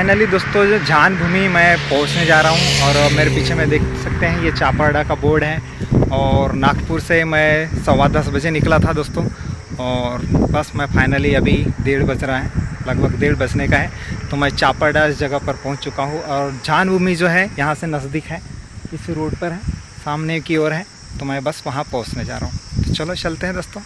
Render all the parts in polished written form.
Finally दोस्तों जो झान भूमि मैं पहुंचने जा रहा हूं और मेरे पीछे में देख सकते हैं ये चापड़ा का बोर्ड है। और नागपुर से मैं 10:15 बजे निकला था दोस्तों, और बस मैं फाइनली अभी 1:30 बज रहा है, लगभग 1:30 बजने का है, तो मैं चापड़ा इस जगह पर पहुंच चुका हूं। और झान भूमि जो है यहाँ से नज़दीक है, इस रोड पर है, सामने की ओर है, तो मैं बस वहाँ पहुँचने जा रहा हूँ। तो चलो चलते हैं दोस्तों।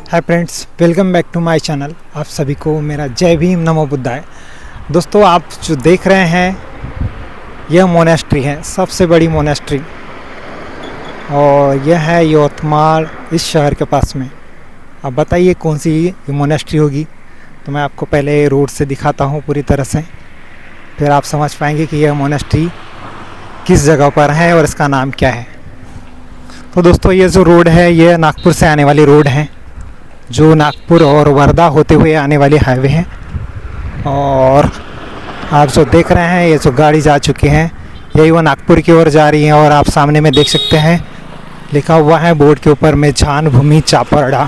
Hi friends, welcome back to my channel. आप सभी को मेरा जय भीम नमो बुद्धाय। दोस्तों, आप जो देख रहे हैं यह मोनेस्ट्री है, सबसे बड़ी मोनेस्ट्री, और यह है यवतमाल इस शहर के पास में। अब बताइए कौन सी ये मोनेस्ट्री होगी। तो मैं आपको पहले रोड से दिखाता हूँ पूरी तरह से, फिर आप समझ पाएंगे कि यह मोनेस्ट्री किस जगह पर है और इसका नाम क्या है। तो दोस्तों, ये जो रोड है ये नागपुर से आने वाली रोड है, जो नागपुर और वर्धा होते हुए आने वाली हाईवे है। और आप जो देख रहे हैं ये जो गाड़ी जा चुकी हैं, यही वो नागपुर की ओर जा रही हैं। और आप सामने में देख सकते हैं लिखा हुआ है बोर्ड के ऊपर में झान भूमि चापड़ा।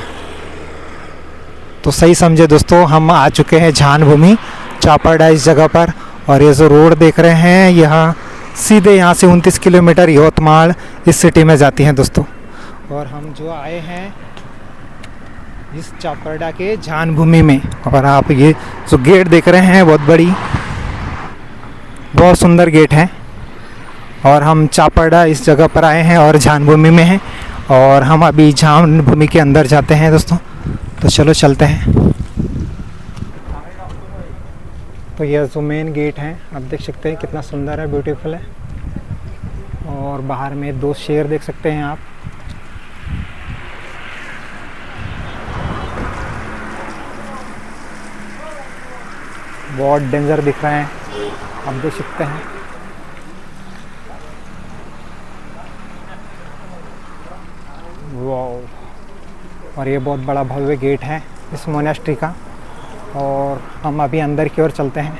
तो सही समझे दोस्तों, हम आ चुके हैं झान भूमि चापड़ा इस जगह पर। और ये जो रोड देख रहे हैं यहाँ सीधे यहाँ से 29 किलोमीटर यवतमाल इस सिटी में जाती हैं दोस्तों। और हम जो आए हैं इस चापड़ा के झान भूमि में, और आप ये जो गेट देख रहे हैं बहुत सुंदर गेट है। और हम चापड़ा इस जगह पर आए हैं और झान भूमि में हैं, और हम अभी झान भूमि के अंदर जाते हैं दोस्तों। तो चलो चलते हैं। तो यह जो मेन गेट है आप देख सकते हैं कितना सुंदर है, ब्यूटीफुल है। और बाहर में 2 शेर देख सकते हैं आप। बहुत डेंजर दिख रहे हैं, आप देख सकते हैं। वाह! और ये बहुत बड़ा भव्य गेट है इस मोनेस्ट्री का। और हम अभी अंदर की ओर चलते हैं।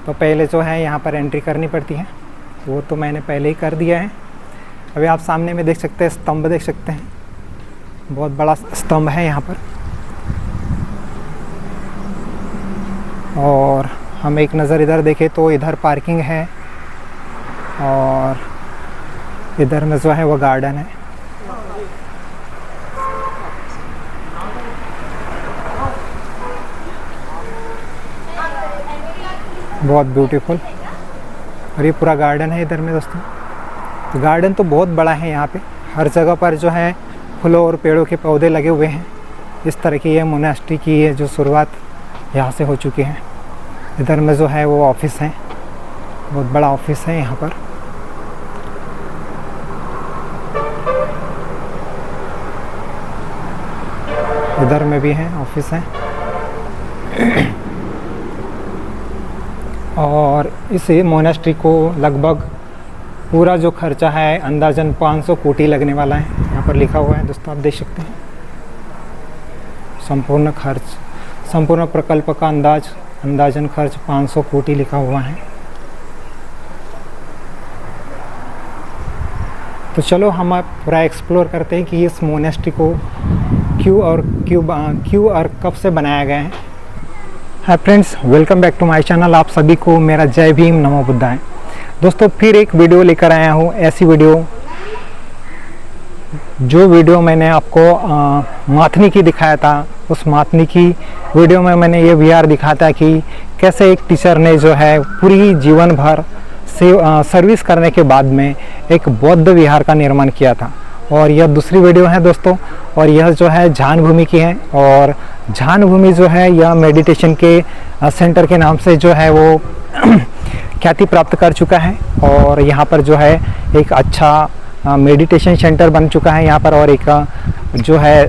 तो पहले जो है यहाँ पर एंट्री करनी पड़ती है, वो तो मैंने पहले ही कर दिया है। अभी आप सामने में देख सकते हैं, स्तंभ देख सकते हैं, बहुत बड़ा स्तंभ है यहाँ पर। और हम एक नज़र इधर देखें तो इधर पार्किंग है, और इधर में जो है वो गार्डन है। बहुत ब्यूटीफुल। और ये पूरा गार्डन है इधर में दोस्तों। तो गार्डन तो बहुत बड़ा है, यहाँ पे हर जगह पर जो है फूलों और पेड़ों के पौधे लगे हुए हैं। इस तरह की ये मोनेस्ट्री की है जो शुरुआत यहाँ से हो चुकी है। इधर में जो है वो ऑफिस है, बहुत बड़ा ऑफिस है यहाँ पर। इधर में भी है, ऑफिस है। और इस मोनेस्ट्री को लगभग पूरा जो खर्चा है अंदाजन 500 कोटी लगने वाला है, यहाँ पर लिखा हुआ है दोस्तों, आप देख सकते हैं। संपूर्ण खर्च, संपूर्ण प्रकल्प का अंदाजन खर्च 500 कोटी लिखा हुआ है। तो चलो हम अब पूरा एक्सप्लोर करते हैं कि इस मोनेस्ट्री को क्यों और कब से बनाया गया है। Hi friends, welcome back to my channel. आप सभी को मेरा जय भीम नमो बुद्धाय। दोस्तों, फिर एक वीडियो लेकर आया हूँ, ऐसी वीडियो जो वीडियो मैंने आपको माथनी की दिखाया था, उस माथनी की वीडियो में मैंने ये विहार दिखाया था कि कैसे एक टीचर ने जो है पूरी जीवन भर से सर्विस करने के बाद में एक बौद्ध विहार का निर्माण किया था। और यह दूसरी वीडियो है दोस्तों, और यह जो है झान भूमि की है। और झान भूमि जो है यह मेडिटेशन के सेंटर के नाम से जो है वो ख्याति प्राप्त कर चुका है। और यहाँ पर जो है एक अच्छा मेडिटेशन सेंटर बन चुका है यहाँ पर। और एक जो है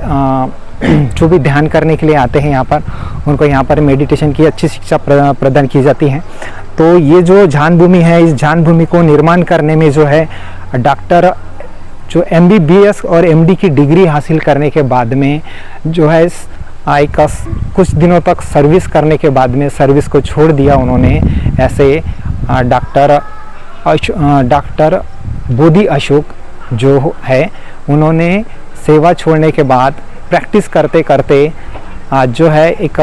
जो भी ध्यान करने के लिए आते हैं यहाँ पर, उनको यहाँ पर मेडिटेशन की अच्छी शिक्षा प्रदान की जाती है। तो ये जो झान भूमि है, इस झान भूमि को निर्माण करने में जो है डॉक्टर जो MBBS और MD की डिग्री हासिल करने के बाद में जो है कुछ दिनों तक सर्विस करने के बाद में सर्विस को छोड़ दिया उन्होंने। ऐसे डॉक्टर बोधि अशोक जो है, उन्होंने सेवा छोड़ने के बाद प्रैक्टिस करते करते आज जो है एक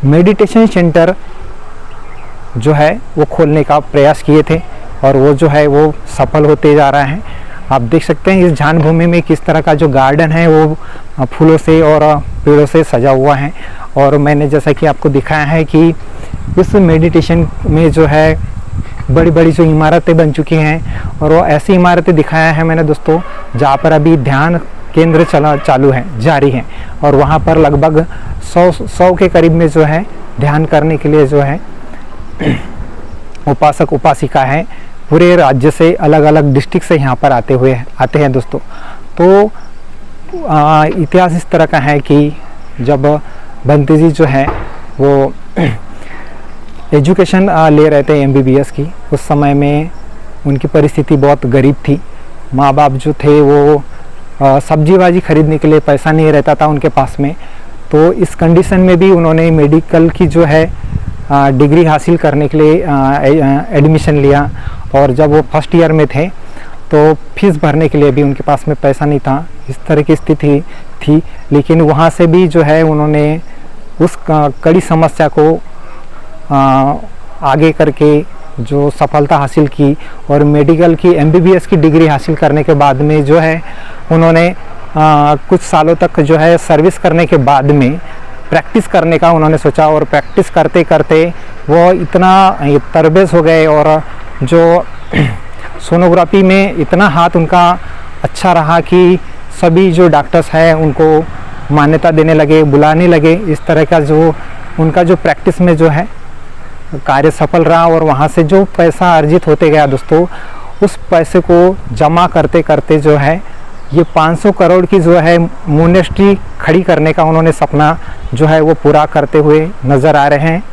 मेडिटेशन सेंटर जो है वो खोलने का प्रयास किए थे, और वो जो है वो सफल होते जा रहा है। आप देख सकते हैं इस झान भूमि में किस तरह का जो गार्डन है वो फूलों से और पेड़ों से सजा हुआ है। और मैंने जैसा कि आपको दिखाया है कि इस मेडिटेशन में जो है बड़ी बड़ी जो इमारतें बन चुकी हैं, और वो ऐसी इमारतें दिखाया है मैंने दोस्तों जहाँ पर अभी ध्यान केंद्र चालू है, जारी है। और वहाँ पर लगभग 100 के करीब में जो है ध्यान करने के लिए जो है उपासक उपासिका है, पूरे राज्य से अलग अलग डिस्ट्रिक्ट से यहाँ पर आते हैं दोस्तों। तो इतिहास इस तरह का है कि जब बंते जी जो है वो एजुकेशन ले रहे थे MBBS की, उस समय में उनकी परिस्थिति बहुत गरीब थी। माँ बाप जो थे वो सब्जी भाजी खरीदने के लिए पैसा नहीं रहता था उनके पास में। तो इस कंडीशन में भी उन्होंने मेडिकल की जो है डिग्री हासिल करने के लिए एडमिशन लिया। और जब वो फर्स्ट ईयर में थे तो फीस भरने के लिए भी उनके पास में पैसा नहीं था, इस तरह की स्थिति थी। लेकिन वहाँ से भी जो है उन्होंने उस कड़ी समस्या को आगे करके जो सफलता हासिल की, और मेडिकल की MBBS की डिग्री हासिल करने के बाद में जो है उन्होंने कुछ सालों तक जो है सर्विस करने के बाद में प्रैक्टिस करने का उन्होंने सोचा। और प्रैक्टिस करते करते वो इतना तरबेज हो गए, और जो सोनोग्राफी में इतना हाथ उनका अच्छा रहा कि सभी जो डॉक्टर्स हैं उनको मान्यता देने लगे, बुलाने लगे। इस तरह का जो उनका जो प्रैक्टिस में जो है कार्य सफल रहा। और वहाँ से जो पैसा अर्जित होते गया दोस्तों, उस पैसे को जमा करते करते जो है ये 500 करोड़ की जो है मोनेस्ट्री खड़ी करने का उन्होंने सपना जो है वो पूरा करते हुए नज़र आ रहे हैं।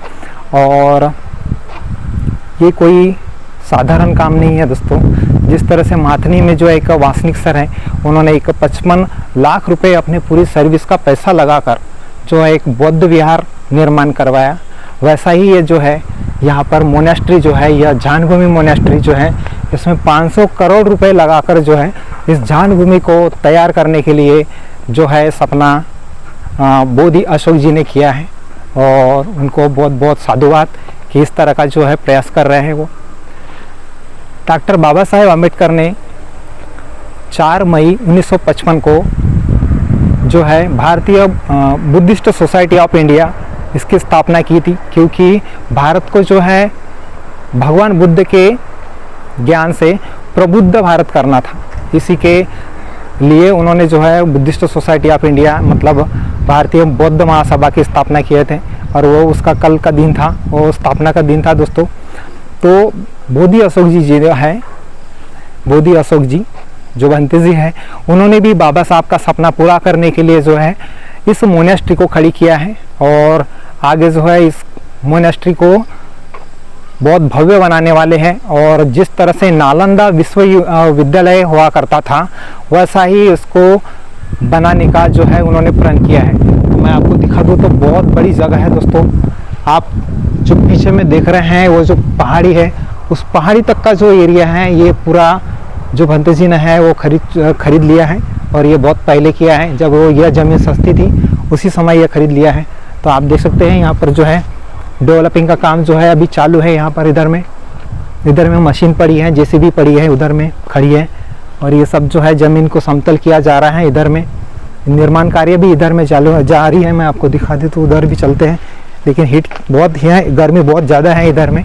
और ये कोई साधारण काम नहीं है दोस्तों। जिस तरह से माथनी में जो एक वासनिक सर है, उन्होंने एक 55 लाख रुपए अपने पूरी सर्विस का पैसा लगाकर जो है एक बौद्ध विहार निर्माण करवाया, वैसा ही ये जो है यहाँ पर मोनेस्ट्री जो है, यह झान भूमि मोनेस्ट्री जो है, इसमें 500 करोड़ रुपए लगाकर जो है इस झान भूमि को तैयार करने के लिए जो है सपना बोधि अशोक जी ने किया है। और उनको बहुत बहुत साधुवाद कि इस तरह का जो है प्रयास कर रहे हैं वो। डॉक्टर बाबा साहेब अम्बेडकर ने 4 मई 1955 को जो है भारतीय बुद्धिस्ट सोसाइटी ऑफ इंडिया इसकी स्थापना की थी, क्योंकि भारत को जो है भगवान बुद्ध के ज्ञान से प्रबुद्ध भारत करना था। इसी के लिए उन्होंने जो है बुद्धिस्ट सोसाइटी ऑफ इंडिया मतलब भारतीय बौद्ध महासभा की स्थापना किए थे। और वो उसका कल का दिन था, वो स्थापना का दिन था दोस्तों। तो बोधि अशोक जी जो है, बोधि अशोक जी जो भंते जी हैं, उन्होंने भी बाबा साहब का सपना पूरा करने के लिए जो है इस मोनेस्ट्री को खड़ी किया है। और आगे जो है इस मोनेस्ट्री को बहुत भव्य बनाने वाले हैं। और जिस तरह से नालंदा विश्वविद्यालय हुआ करता था, वैसा ही इसको बनाने का जो है उन्होंने प्रण किया है। तो मैं आपको दिखा दूँ तो बहुत बड़ी जगह है दोस्तों। आप जो पीछे में देख रहे हैं वो जो पहाड़ी है, उस पहाड़ी तक का जो एरिया है ये पूरा जो भंते जी ने है वो खरीद लिया है। और ये बहुत पहले किया है, जब वो यह ज़मीन सस्ती थी उसी समय ये खरीद लिया है। तो आप देख सकते हैं यहाँ पर जो है डेवलपिंग का काम जो है अभी चालू है। यहाँ पर इधर में मशीन पड़ी है, JCB पड़ी है, उधर में खड़ी है। और ये सब जो है ज़मीन को समतल किया जा रहा है। इधर में निर्माण कार्य भी इधर में चालू है, जारी है। मैं आपको दिखा दूँ तो उधर भी चलते हैं, लेकिन हीट बहुत ही है, गर्मी बहुत ज़्यादा है इधर में।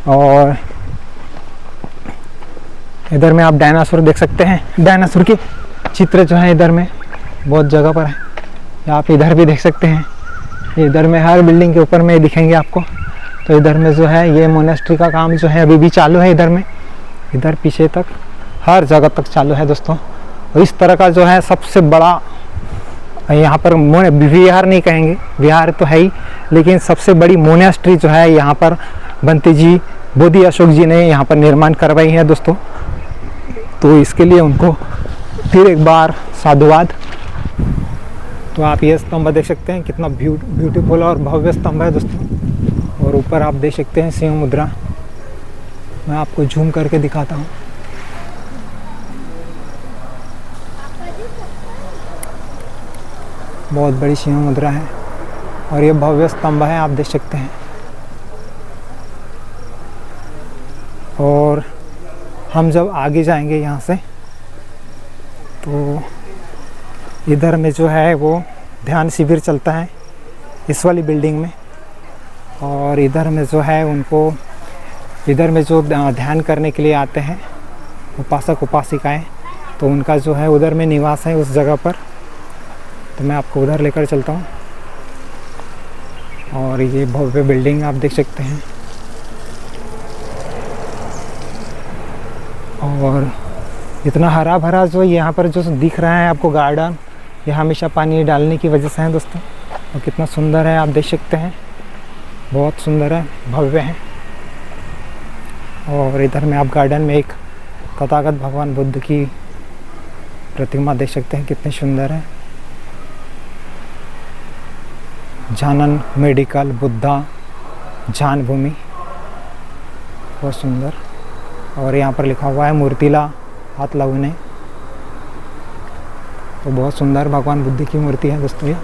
और इधर में आप डायनासोर देख सकते हैं, डायनासोर के चित्र जो है इधर में बहुत जगह पर है। आप इधर भी देख सकते हैं, इधर में हर बिल्डिंग के ऊपर में दिखेंगे आपको। तो इधर में जो है ये मोनेस्ट्री का काम जो है अभी भी चालू है इधर में, इधर पीछे तक हर जगह तक चालू है दोस्तों। और इस तरह का जो है सबसे बड़ा यहाँ पर विहार नहीं कहेंगे, विहार तो है ही, लेकिन सबसे बड़ी मोनेस्ट्री जो है यहाँ पर बंते जी बोधि अशोक जी ने यहाँ पर निर्माण करवाई है दोस्तों। तो इसके लिए उनको फिर एक बार साधुवाद। तो आप ये स्तंभ देख सकते हैं, कितना ब्यूटीफुल और भव्य स्तंभ है दोस्तों। और ऊपर आप देख सकते हैं सिंह मुद्रा, मैं आपको झूम करके दिखाता हूँ। बहुत बड़ी सिंह मुद्रा है और ये भव्य स्तंभ है, आप देख सकते हैं। और हम जब आगे जाएंगे यहाँ से तो इधर में जो है वो ध्यान शिविर चलता है इस वाली बिल्डिंग में। और इधर में जो है उनको, इधर में जो ध्यान करने के लिए आते हैं उपासक उपासिकाएं, तो उनका जो है उधर में निवास है उस जगह पर। तो मैं आपको उधर लेकर चलता हूँ। और ये भव्य बिल्डिंग आप देख सकते हैं। और इतना हरा भरा जो यहाँ पर जो दिख रहा है आपको गार्डन, ये हमेशा पानी डालने की वजह से है दोस्तों। और कितना सुंदर है आप देख सकते हैं, बहुत सुंदर है, भव्य है। और इधर में आप गार्डन में एक तथागत भगवान बुद्ध की प्रतिमा देख सकते हैं, कितनी सुंदर है। जानन मेडिकल बुद्धा जान भूमि, बहुत सुंदर। और यहाँ पर लिखा हुआ है मूर्तिला हाथ लाउने। तो बहुत सुंदर भगवान बुद्ध की मूर्ति है दोस्तों ये।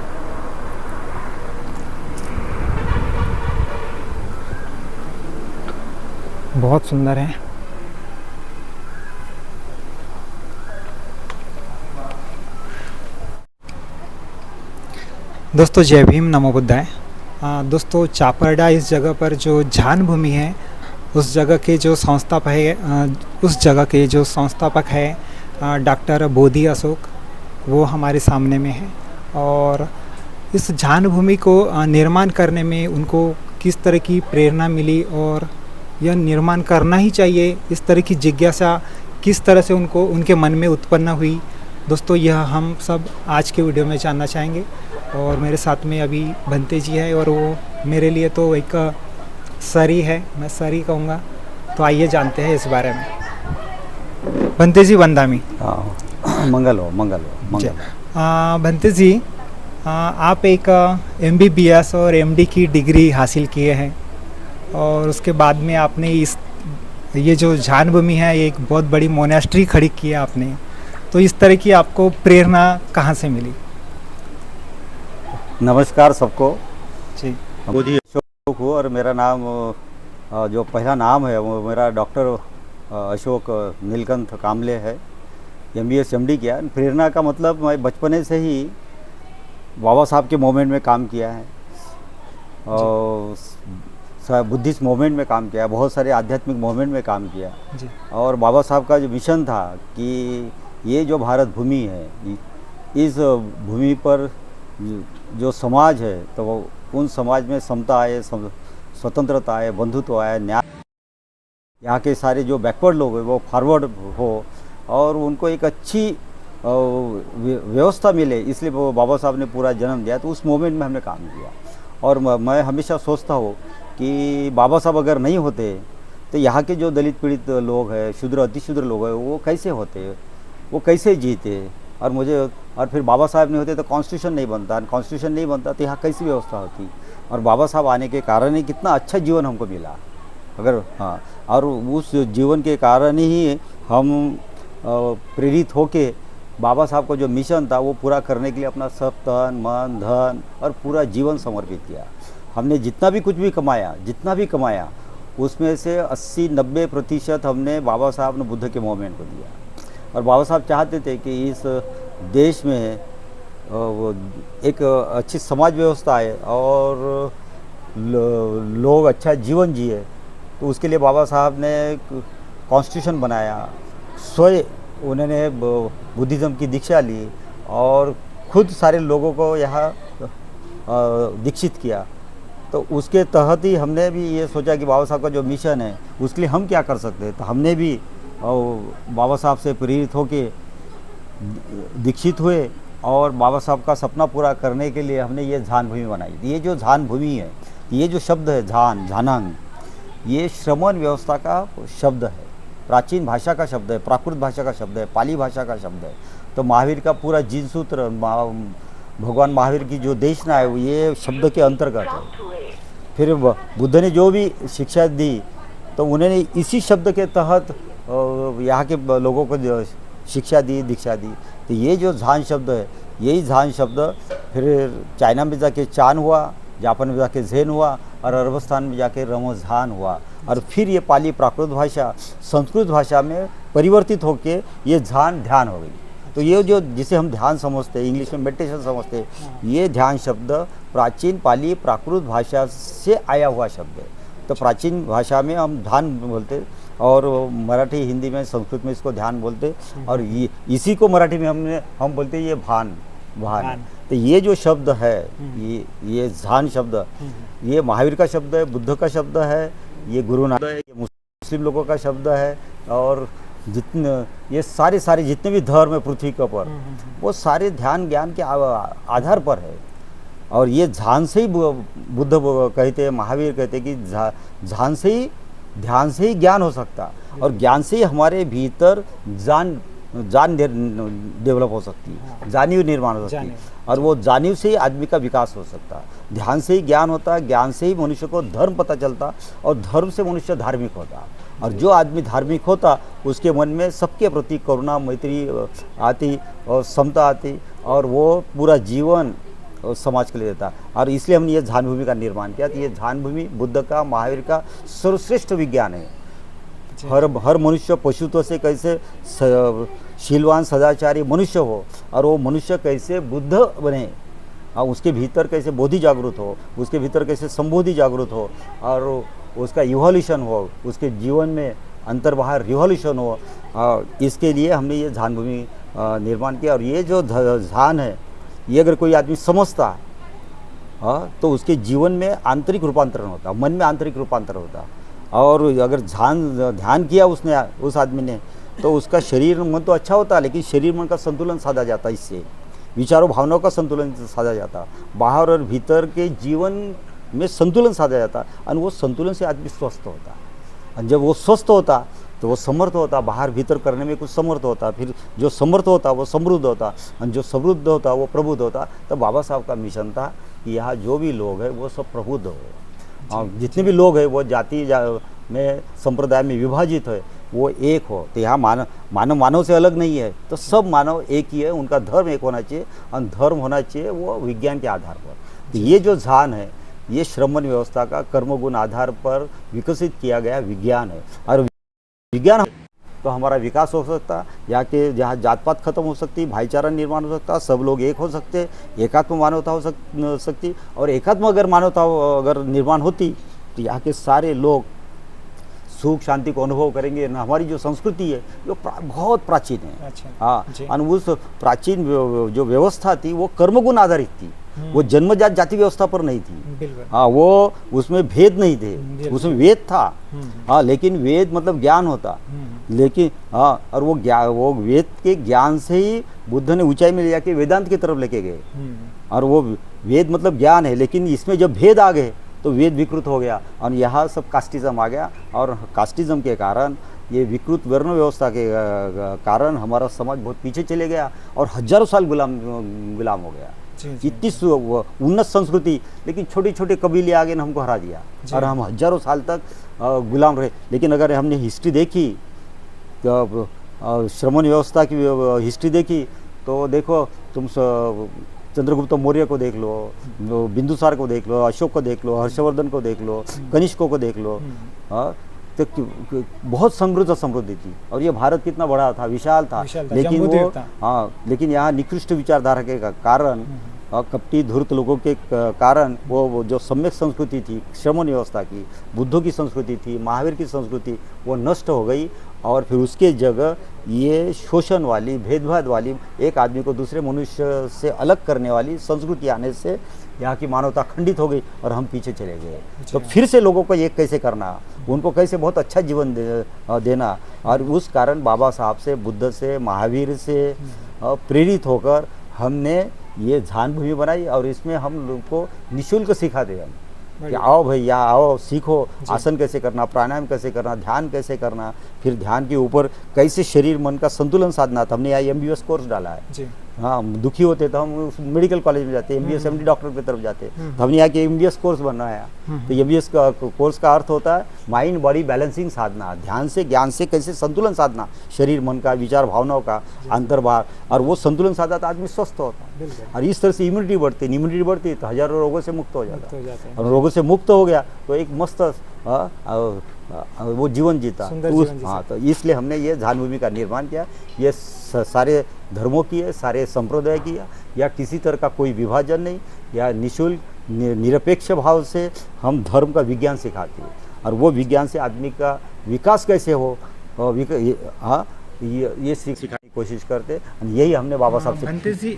बहुत सुंदर है। दोस्तों जय भीम, नमो बुद्धाय। दोस्तों चापरडा इस जगह पर जो जान भूमि है, उस जगह के जो संस्थापक है डॉक्टर बोधि अशोक, वो हमारे सामने में है। और इस जान भूमि को निर्माण करने में उनको किस तरह की प्रेरणा मिली और यह निर्माण करना ही चाहिए, इस तरह की जिज्ञासा किस तरह से उनको उनके मन में उत्पन्न हुई दोस्तों, यह हम सब आज के वीडियो में जानना चाहेंगे। और मेरे साथ में अभी बंते जी है और वो मेरे लिए तो एक सरी है, मैं सरी कहूँगा। तो आइए जानते हैं इस बारे में। बंते जी वंदामी। मंगल हो मंगल हो मंगल। बंते जी, आप एक MBBS और MD की डिग्री हासिल किए हैं और उसके बाद में आपने ये जो जान भूमि है, एक बहुत बड़ी मोनेस्ट्री खड़ी की है आपने। तो इस तरह की आपको प्रेरणा कहाँ से मिली? नमस्कार सबको जी। बोधि अशोक हूँ और मेरा नाम जो पहला नाम है वो मेरा डॉक्टर अशोक नीलकंठ कामले है। MBS MD किया। प्रेरणा का मतलब मैं बचपने से ही बाबा साहब के मूवमेंट में काम किया है और बुद्धिस्ट मूवमेंट में काम किया, बहुत सारे आध्यात्मिक मूवमेंट में काम किया जी। और बाबा साहब का जो मिशन था कि ये जो भारत भूमि है, इस भूमि पर जो समाज है तो वो उन समाज में समता आए, स्वतंत्रता आए, बंधुत्व आए, न्याय, यहाँ के सारे जो बैकवर्ड लोग हैं वो फॉरवर्ड हो और उनको एक अच्छी व्यवस्था मिले, इसलिए वो बाबा साहब ने पूरा जन्म दिया। तो उस मोमेंट में हमने काम किया। और मैं हमेशा सोचता हूँ कि बाबा साहब अगर नहीं होते तो यहाँ के जो दलित पीड़ित लोग हैं, शूद्र अतिशूद्र लोग हैं, वो कैसे होते, वो कैसे जीते। और फिर बाबा साहब नहीं होते तो कॉन्स्टिट्यूशन नहीं बनता, कॉन्स्टिट्यूशन नहीं बनता तो यहाँ कैसी व्यवस्था होती। और बाबा साहब आने के कारण ही कितना अच्छा जीवन हमको मिला। अगर और उस जीवन के कारण ही हम प्रेरित होके बाबा साहब का जो मिशन था वो पूरा करने के लिए अपना सब तन मन धन और पूरा जीवन समर्पित किया। हमने जितना भी कमाया उसमें से 80-90% हमने बाबा साहब ने बुद्ध के मूवमेंट को दिया। और बाबा साहब चाहते थे कि इस देश में वो एक अच्छी समाज व्यवस्था है और लोग अच्छा जीवन जिए। तो उसके लिए बाबा साहब ने कॉन्स्टिट्यूशन बनाया, स्वयं उन्होंने बुद्धिज़्म की दीक्षा ली और खुद सारे लोगों को यहाँ दीक्षित किया। तो उसके तहत ही हमने भी ये सोचा कि बाबा साहब का जो मिशन है उसके लिए हम क्या कर सकते हैं। तो हमने भी बाबा साहब से प्रेरित होके दीक्षित हुए और बाबा साहब का सपना पूरा करने के लिए हमने ये झान भूमि बनाई। ये जो झान भूमि है, ये जो शब्द है झान, झानांग, ये श्रमण व्यवस्था का शब्द है, प्राचीन भाषा का शब्द है, प्राकृत भाषा का शब्द है, पाली भाषा का शब्द है। तो महावीर का पूरा जीन सूत्र, भगवान महावीर की जो देशना है वो ये शब्द के अंतर्गत है। फिर बुद्ध ने जो भी शिक्षा दी तो उन्होंने इसी शब्द के तहत यहाँ के लोगों को शिक्षा दी, दीक्षा दी। तो ये जो झान शब्द है, यही झान शब्द फिर चाइना में जाके चान हुआ, जापान में जाके ज़ेन हुआ और अरबस्तान में जाके रमोझान हुआ और फिर ये पाली प्राकृत भाषा संस्कृत भाषा में परिवर्तित होके ये झान ध्यान हो गई। तो ये जो जिसे हम ध्यान समझते हैं, इंग्लिश में मेडिटेशन समझते हैं, ये ध्यान शब्द प्राचीन पाली प्राकृत भाषा से आया हुआ शब्द है। तो प्राचीन भाषा में हम ध्यान बोलते और मराठी, हिंदी में, संस्कृत में इसको ध्यान बोलते और ये इसी को मराठी में हम बोलते हैं ये भान। तो ये जो शब्द है, ये झान शब्द, ये महावीर का शब्द है, बुद्ध का शब्द है, ये गुरु नानक है, ये मुस्लिम लोगों का शब्द है और जितने ये सारे जितने भी धर्म है पृथ्वी के ऊपर वो सारे ध्यान ज्ञान के आधार पर है। और ये झान से ही बुद्ध कहते हैं, महावीर कहते हैं कि झान से ही, ध्यान से ही ज्ञान हो सकता और ज्ञान से ही हमारे भीतर जान डेवलप हो सकती है, जानीव निर्माण हो सकती है और वो जानीव से ही आदमी का विकास हो सकता है। ध्यान से ही ज्ञान होता है, ज्ञान से ही मनुष्य को धर्म पता चलता और धर्म से मनुष्य धार्मिक होता और जो आदमी धार्मिक होता उसके मन में सबके प्रति करुणा, मैत्री आती और समता आती और वो पूरा जीवन समाज के लिए देता। और इसलिए हमने ये झान भूमि का निर्माण किया। तो ये झान भूमि बुद्ध का, महावीर का सर्वश्रेष्ठ विज्ञान है। हर मनुष्य पशुत्व से कैसे शीलवान सदाचारी मनुष्य हो और वो मनुष्य कैसे बुद्ध बने और उसके भीतर कैसे बोधि जागृत हो, उसके भीतर कैसे संबोधि जागृत हो और उसका इवोल्यूशन हो, उसके जीवन में अंतर बाहर रिवोल्यूशन हो। इसके लिए हमने ये झान भूमि निर्माण किया। और ये जो झान है, ये अगर कोई आदमी समझता है तो उसके जीवन में आंतरिक रूपांतरण होता, मन में आंतरिक रूपांतरण होता। और अगर ध्यान किया उसने, उस आदमी ने, तो उसका शरीर मन तो अच्छा होता, लेकिन शरीर मन का संतुलन साधा जाता, इससे विचारों भावनाओं का संतुलन साधा जाता, बाहर और भीतर के जीवन में संतुलन साधा जाता और वो संतुलन से आदमी स्वस्थ होता। और जब वो स्वस्थ होता तो वो समर्थ होता, बाहर भीतर करने में कुछ समर्थ होता, फिर जो समर्थ होता वो समृद्ध होता और जो समृद्ध होता वो प्रबुद्ध होता। तो बाबा साहब का मिशन था कि यहाँ जो भी लोग हैं वो सब प्रबुद्ध हो और जितने भी लोग हैं वो जाति में, संप्रदाय में विभाजित है, वो एक हो। तो यहाँ मानव से अलग नहीं है, तो सब मानव एक ही है, उनका धर्म एक होना चाहिए और धर्म होना चाहिए वो विज्ञान के आधार पर। तो ये जो झान है, ये श्रमण व्यवस्था का कर्मगुण आधार पर विकसित किया गया विज्ञान है। और विज्ञान तो हमारा विकास हो सकता, जहाँ जात पात खत्म हो सकती, भाईचारा निर्माण हो सकता, सब लोग एक हो सकते, एकात्म मानवता हो सकती और एकात्म अगर मानवता अगर निर्माण होती तो यहाँ के सारे लोग सुख शांति को अनुभव करेंगे। हमारी जो संस्कृति है जो बहुत प्राचीन है। अच्छा, हाँ, और उस प्राचीन जो व्यवस्था थी वो कर्मगुण आधारित थी, वो जन्मजात जाति व्यवस्था पर नहीं थी। हाँ, वो उसमें भेद नहीं थे, उसमें वेद था। हाँ, लेकिन वेद मतलब ज्ञान होता, लेकिन हाँ, और वो वेद के ज्ञान से ही बुद्ध ने ऊंचाई में ले जाके वेदांत की तरफ लेके गए। और वो वेद मतलब ज्ञान है, लेकिन इसमें जब भेद आ गए तो वेद विकृत हो गया और यहाँ सब कास्टिज्म आ गया और कास्टिज्म के कारण, ये विकृत वर्ण व्यवस्था के कारण हमारा समाज बहुत पीछे चले गया और हजारों साल गुलाम हो गया। इतनी उन्नत संस्कृति, लेकिन छोटे छोटे कबीले आगे ने हमको हरा दिया और हम हजारों साल तक गुलाम रहे। लेकिन अगर हमने हिस्ट्री देखी, श्रमण व्यवस्था की हिस्ट्री देखी, तो देखो तुम चंद्रगुप्त मौर्य को देख लो, बिंदुसार को देख लो, अशोक को देख लो, हर्षवर्धन को देख लो, कनिष्कों को देख लो, तो बहुत समृद्धि थी। और ये भारत कितना बड़ा था, विशाल था, लेकिन जम्बूद्वीप वो था। हाँ, लेकिन यहाँ निकृष्ट विचारधारा के कारण कपटी धूर्त लोगों के कारण वो जो सम्यक संस्कृति थी, श्रमण व्यवस्था की, बुद्धों की संस्कृति थी, महावीर की संस्कृति, वो नष्ट हो गई। और फिर उसके जगह ये शोषण वाली, भेदभाव वाली, एक आदमी को दूसरे मनुष्य से अलग करने वाली संस्कृति आने से यहाँ की मानवता खंडित हो गई और हम पीछे चले गए। तो फिर से लोगों को एक कैसे करना, उनको कैसे बहुत अच्छा जीवन देना। और उस कारण बाबा साहब से, बुद्ध से, महावीर से प्रेरित होकर हमने ये ध्यान भूमि बनाई। और इसमें हम लोग को निःशुल्क सिखाते हैं कि आओ भैया, आओ सीखो आसन कैसे करना, प्राणायाम कैसे करना, ध्यान कैसे करना, फिर ध्यान के ऊपर कैसे शरीर मन का संतुलन साधना। तो हमने यहाँ MBBS कोर्स डाला है जी। हाँ, दुखी होते तो हम मेडिकल कॉलेज में जाते, MBBS MD डॉक्टर की तरफ जाते, तो हमने यहाँ के MBBS कोर्स बनाया। तो MBBS का कोर्स का अर्थ होता है माइंड बॉडी बैलेंसिंग साधना, ध्यान से, ज्ञान से कैसे संतुलन साधना, शरीर मन का, विचार भावनाओं का अंतर्भाव, और वो संतुलन साधा तो आदमी स्वस्थ होता है। और इस तरह से इम्यूनिटी बढ़ती तो हजारों रोगों से मुक्त हो जाता है। और रोगों से मुक्त हो गया तो एक मस्त वो जीवन जीता। हाँ, तो इसलिए हमने ये ध्यान भूमि का निर्माण किया। ये सारे धर्मों की है, सारे संप्रदाय की है, या किसी तरह का कोई विभाजन नहीं, या निःशुल्क निरपेक्ष भाव से हम धर्म का विज्ञान सिखाते हैं। और वो विज्ञान से आदमी का विकास कैसे हो, हाँ, ये सिखाने की कोशिश करते। यही हमने बाबा साहब से। भंतेश जी,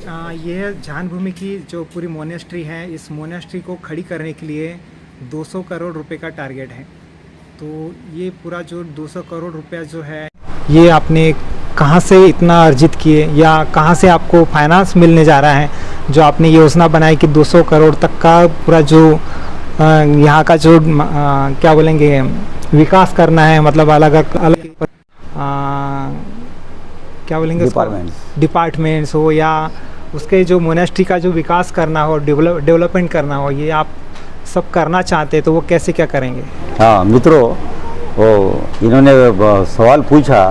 ये ध्यान भूमि की जो पूरी मोनेस्ट्री है, इस मोनेस्ट्री को खड़ी करने के लिए 200 करोड़ रुपए का टारगेट है। तो ये पूरा जो 200 करोड़ रुपया जो है, ये आपने कहाँ से इतना अर्जित किए, या कहाँ से आपको फाइनेंस मिलने जा रहा है, जो आपने योजना बनाई कि 200 करोड़ तक का पूरा जो यहाँ का जो क्या बोलेंगे विकास करना है, मतलब अलग क्या बोलेंगे डिपार्टमेंट्स हो, या उसके जो मोनेस्ट्री का जो विकास करना हो, डेवलपमेंट करना हो, ये आप सब करना चाहते हैं, तो वो कैसे क्या करेंगे? हाँ मित्रों, वो इन्होंने सवाल पूछा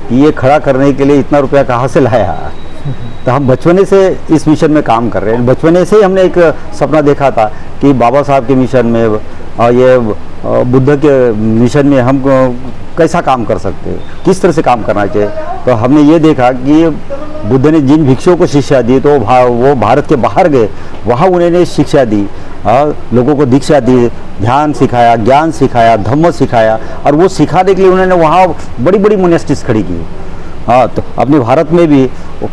कि ये खड़ा करने के लिए इतना रुपया कहाँ से लाया। तो हम बचपने से इस मिशन में काम कर रहे हैं। बचपने से ही हमने एक सपना देखा था कि बाबा साहब के मिशन में और ये बुद्ध के मिशन में हम कैसा काम कर सकते हैं, किस तरह से काम करना चाहिए। तो हमने ये देखा कि बुद्ध ने जिन भिक्षुओं को शिक्षा दी तो वो भारत के बाहर गए, वहाँ उन्होंने शिक्षा दी, लोगों को दीक्षा दी, ध्यान सिखाया, ज्ञान सिखाया, धम्म सिखाया। और वो सिखाने के लिए उन्होंने वहाँ बड़ी बड़ी मोनेस्ट्रीज खड़ी की। हाँ, तो अपने भारत में भी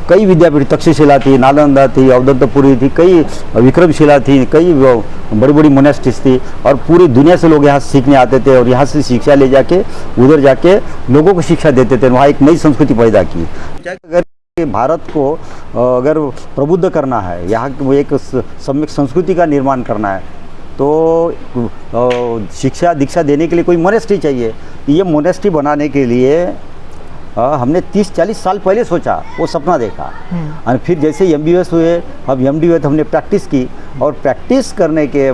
कई विद्यापीठ, तक्षशिला थी, नालंदा थी, अवधूतपुरी थी, कई विक्रमशिला थी, कई बड़ी बड़ी मोनेस्ट्रीज थी। और पूरी दुनिया से लोग यहाँ सीखने आते थे और यहाँ से शिक्षा ले जाके उधर जाके लोगों को शिक्षा देते थे। वहाँ एक नई संस्कृति पैदा की। अगर भारत को अगर प्रबुद्ध करना है, यहाँ वो एक सम्यक संस्कृति का निर्माण करना है, तो शिक्षा दीक्षा देने के लिए कोई मोनेस्ट्री चाहिए। ये मोनेस्ट्री बनाने के लिए हमने 30-40 साल पहले सोचा, वो सपना देखा। और फिर जैसे MBBS हुए, अब MD हुए, तो हमने प्रैक्टिस की। और प्रैक्टिस करने के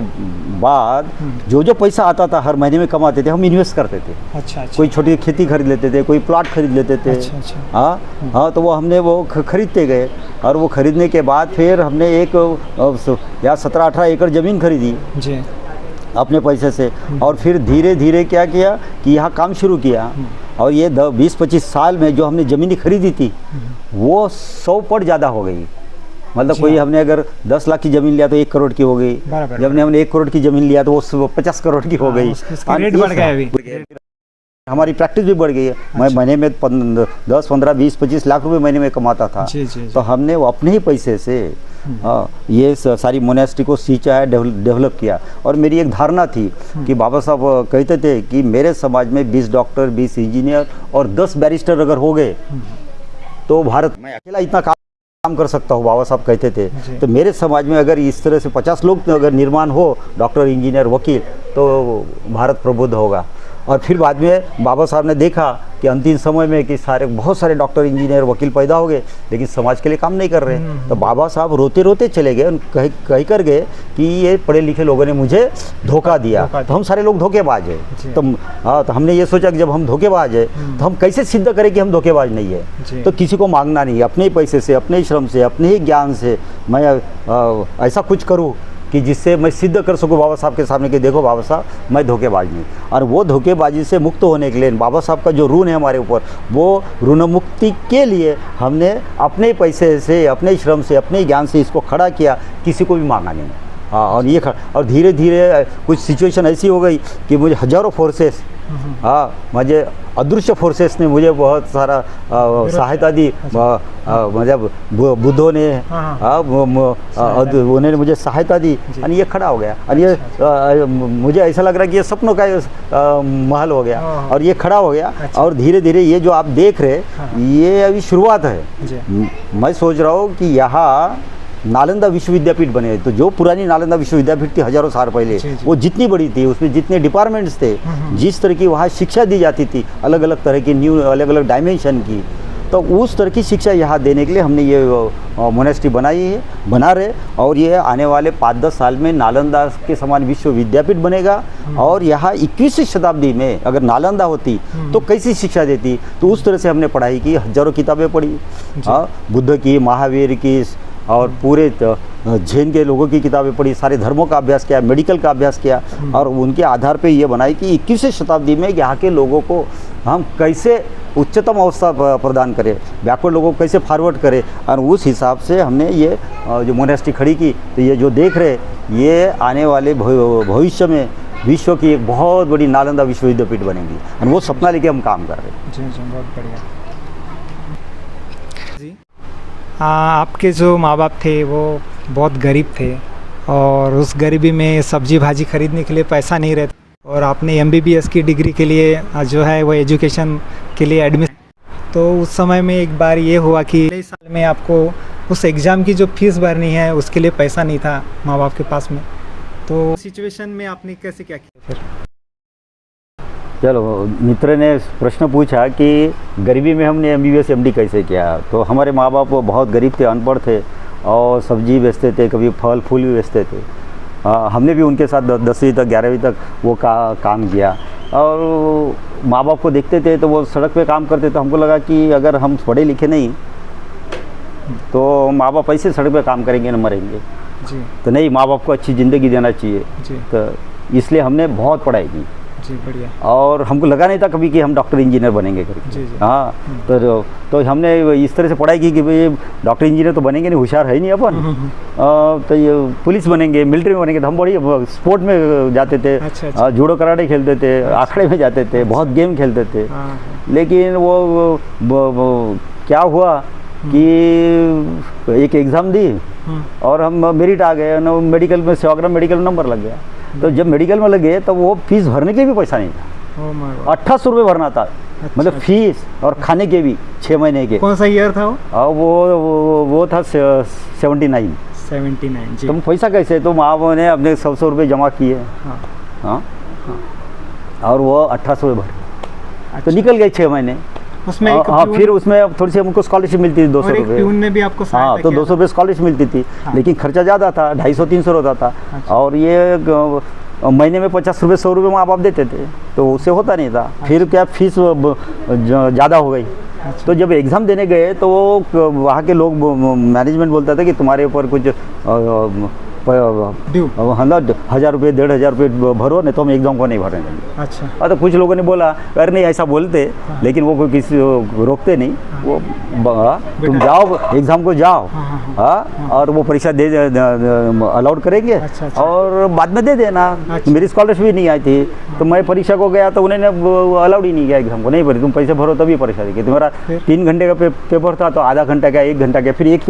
बाद जो पैसा आता था हर महीने में कमाते थे, हम इन्वेस्ट करते थे। अच्छा। कोई छोटी खेती खरीद लेते थे, कोई प्लॉट खरीद लेते थे। हाँ, तो वो हमने वो खरीदते गए। और वो खरीदने के बाद फिर हमने एक या 17-18 एकड़ ज़मीन खरीदी जी अपने पैसे से। और फिर धीरे धीरे क्या किया कि यहाँ काम शुरू किया। और ये 20-25 साल में जो हमने ज़मीन खरीदी थी वो 100 पट ज़्यादा हो गई। मतलब कोई हमने अगर 10 लाख की ज़मीन लिया तो 1 करोड़ की हो गई। जब हमने 1 करोड़ की ज़मीन लिया तो वो 50 करोड़ की हो गई। रेट बढ़ गया अभी। हमारी प्रैक्टिस भी बढ़ गई है। मैं महीने में 10, 15, 20, 25 लाख रुपए महीने में कमाता था। तो हमने वो अपने ही पैसे से ये सारी मोनेस्ट्री को सींचा है, डेवलप किया। और मेरी एक धारणा थी कि बाबा साहब कहते थे कि मेरे समाज में 20 डॉक्टर, 20 इंजीनियर और 10 बैरिस्टर अगर हो गए तो भारत में अकेला इतना काम कर सकता हूँ, बाबा साहब कहते थे। तो मेरे समाज में अगर इस तरह से 50 लोग अगर निर्माण हो, डॉक्टर, इंजीनियर, वकील, तो भारत प्रबुद्ध होगा। और फिर बाद में बाबा साहब ने देखा कि अंतिम समय में कि बहुत सारे डॉक्टर, इंजीनियर, वकील पैदा हो गए, लेकिन समाज के लिए काम नहीं कर रहे। तो बाबा साहब रोते रोते चले गए, कह कर गए कि ये पढ़े लिखे लोगों ने मुझे धोखा दिया। तो हम सारे लोग धोखेबाज हैं। तो हाँ, तो हमने ये सोचा कि जब हम धोखेबाज है तो हम कैसे सिद्ध करें कि हम धोखेबाज नहीं है। तो किसी को मांगना नहीं, अपने ही पैसे से, अपने ही श्रम से, अपने ही ज्ञान से मैं ऐसा कुछ करूँ कि जिससे मैं सिद्ध कर सकूं बाबा साहब के सामने कि देखो बाबा साहब, मैं धोखेबाज नहीं। और वो धोखेबाजी से मुक्त होने के लिए बाबा साहब का जो ऋण है हमारे ऊपर, वो ऋण मुक्ति के लिए हमने अपने पैसे से, अपने श्रम से, अपने ज्ञान से इसको खड़ा किया, किसी को भी मांगा नहीं। हाँ, और ये और धीरे धीरे कुछ सिचुएशन ऐसी हो गई कि मुझे हज़ारों फोर्सेस, हाँ, मुझे अदृश्य फोर्सेस ने मुझे बहुत सारा सहायता दी। मतलब बुद्धों ने, उन्होंने मुझे सहायता दी और ये खड़ा हो गया। और ये मुझे ऐसा लग रहा है कि ये सपनों का महल हो गया और ये खड़ा हो गया। और धीरे धीरे ये जो आप देख रहे, ये अभी शुरुआत है। मैं सोच रहा हूँ कि यहाँ नालंदा विश्वविद्यापीठ बने, तो जो पुरानी नालंदा विश्वविद्यापीठ थी हजारों साल पहले, वो जितनी बड़ी थी, उसमें जितने डिपार्टमेंट्स थे, जिस तरह की वहाँ शिक्षा दी जाती थी, अलग अलग तरह की न्यू, अलग अलग डायमेंशन की, तो उस तरह की शिक्षा यहाँ देने के लिए हमने ये मोनेस्ट्री बनाई है, बना रहे। और ये आने वाले 5-10 साल में नालंदा के समान विश्वविद्यापीठ बनेगा। और यहाँ 21वीं शताब्दी में अगर नालंदा होती तो कैसी शिक्षा देती, तो उस तरह से हमने पढ़ाई की, हजारों किताबें पढ़ी, बुद्ध की, महावीर की, और पूरे जैन के लोगों की किताबें पढ़ी, सारे धर्मों का अभ्यास किया, मेडिकल का अभ्यास किया। और उनके आधार पे ये बनाई कि 21वीं शताब्दी में यहाँ के लोगों को हम कैसे उच्चतम अवस्था प्रदान करें, बैकवर्ड लोगों को कैसे फॉरवर्ड करें। और उस हिसाब से हमने ये जो मोनेस्ट्री खड़ी की। तो ये जो देख रहे, ये आने वाले भविष्य में विश्व की एक बहुत बड़ी नालंदा विश्वविद्यापीठ बनेगी। और वो सपना लेके हम काम कर रहे हैं। जी जी, बहुत बढ़िया जी। आपके जो माँ बाप थे वो बहुत गरीब थे, और उस गरीबी में सब्जी भाजी खरीदने के लिए पैसा नहीं रहता, और आपने MBBS की डिग्री के लिए जो है वो एजुकेशन के लिए एडमिशन, तो उस समय में एक बार ये हुआ कि अगले साल में आपको उस एग्ज़ाम की जो फीस भरनी है उसके लिए पैसा नहीं था माँ बाप के पास में। तो सिचुएशन में आपने कैसे क्या किया फिर? चलो, मित्र ने प्रश्न पूछा कि गरीबी में हमने MBBS MD कैसे किया। तो हमारे माँ बाप बहुत गरीब थे, अनपढ़ थे, और सब्जी बेचते थे, कभी फल फूल भी बेचते थे। हमने भी उनके साथ 10वीं तक 11वीं तक वो काम किया। और माँ बाप को देखते थे तो वो सड़क पे काम करते, तो हमको लगा कि अगर हम पढ़े लिखे नहीं तो माँ बाप ऐसे सड़क पे काम करेंगे ना, मरेंगे जी। तो नहीं, माँ बाप को अच्छी ज़िंदगी देना चाहिए जी। तो इसलिए हमने बहुत पढ़ाई की जी, बढ़िया। और हमको लगा नहीं था कभी कि हम डॉक्टर इंजीनियर बनेंगे करके। हाँ, तो हमने इस तरह से पढ़ाई की कि भाई डॉक्टर इंजीनियर तो बनेंगे नहीं, होशियार है नहीं अपन, तो ये पुलिस बनेंगे, मिलिट्री में बनेंगे। तो हम बड़ी स्पोर्ट में जाते थे। अच्छा। जूडो कराटे खेलते थे, आखड़े में जाते थे, बहुत गेम खेलते थे। लेकिन वो क्या हुआ कि एक एग्ज़ाम दी और हम मेरिट आ गए, मेडिकल में सेवाग्राम मेडिकल में नंबर लग गया। तो जब मेडिकल में लगे तो वो फीस भरने के भी पैसा नहीं था, 1800 रुपये भरना था। मतलब फीस और खाने के भी 6 महीने के। कौन सा ईयर था वो? वो था 79 जी। तुम पैसा कैसे, तो माँ बाप ने अपने 100 रुपये जमा किए। हाँ, और वो 1800 रुपये भर। तो निकल गए 6 महीने उसमें। हाँ, फिर उसमें थोड़ी सी हमको स्कॉलरशिप मिलती थी, 200 रुपये। प्यून ने भी आपको हाँ, तो 200 रुपये स्कॉलरशिप मिलती थी। लेकिन खर्चा ज़्यादा था, 250-300 होता था। और ये महीने में 50 रुपये 100 रुपये माँ बाप देते थे, तो उससे होता नहीं था। फिर क्या फीस ज़्यादा हो गई। तो जब एग्ज़ाम देने गए तो वहाँ के लोग, मैनेजमेंट बोलता था कि तुम्हारे ऊपर कुछ 1000 रुपये 1500 रुपये भरो, नहीं तो हम एग्ज़ाम को नहीं भरने देंगे। अच्छा। तो कुछ लोगों ने बोला अरे नहीं ऐसा बोलते, लेकिन वो कोई किसी रोकते नहीं। वो तुम जाओ एग्ज़ाम को जाओ, हाँ, और वो परीक्षा दे अलाउड करेंगे। अच्छा। और बाद में दे देना। मेरी स्कॉलरशिप भी नहीं आई थी, तो मैं परीक्षा को गया तो उन्होंने अलाउड ही नहीं किया एग्ज़ाम को, नहीं भरी, तुम पैसे भरो तभी परीक्षा देगी। तुम्हारा 3 घंटे का पेपर था तो आधा घंटा का, 1 घंटा का। फिर एक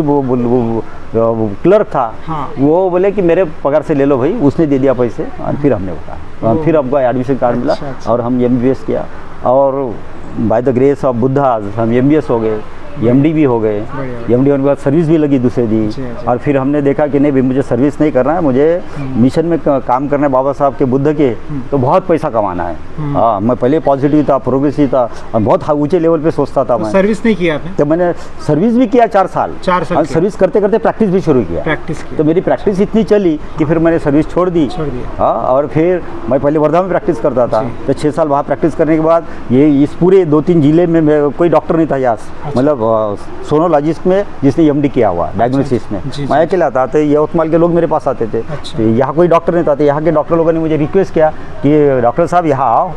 क्लर्क था, वो बोले कि मेरे पगार से ले लो भाई, उसने दे दिया पैसे। और फिर हमने बताया, फिर हमको एडमिशन कार्ड मिला। और हम MBBS किया, और by the grace of Buddha हम MBS हो गए, MD भी हो गए। MD होने के बाद सर्विस भी लगी दूसरे दिन। और फिर हमने देखा कि नहीं भाई, मुझे सर्विस नहीं करना है, मुझे मिशन में काम करना है बाबा साहब के, बुद्ध के, तो बहुत पैसा कमाना है। हाँ, मैं पहले पॉजिटिव था, प्रोग्रेसिव था, और बहुत ऊंचे लेवल पे सोचता था। मैं सर्विस नहीं किया आपने? तो मैंने सर्विस भी किया 4 साल। और सर्विस करते करते प्रैक्टिस भी शुरू किया। तो मेरी प्रैक्टिस इतनी चली कि फिर मैंने सर्विस छोड़ दी। हाँ, और फिर मैं पहले वर्धा में प्रैक्टिस करता था, तो 6 साल वहाँ प्रैक्टिस करने के बाद ये इस पूरे 2-3 जिले में कोई डॉक्टर नहीं था यहाँ, मतलब सोनोलॉजिस्ट में जिसने एमडी किया हुआ डायग्नोसिस में। जी, मैं अकेला था, तो यवतमाल के लोग मेरे पास आते थे। अच्छा। तो यहाँ कोई डॉक्टर नहीं था, तो यहाँ के डॉक्टर लोगों ने मुझे रिक्वेस्ट किया कि डॉक्टर साहब यहाँ आओ,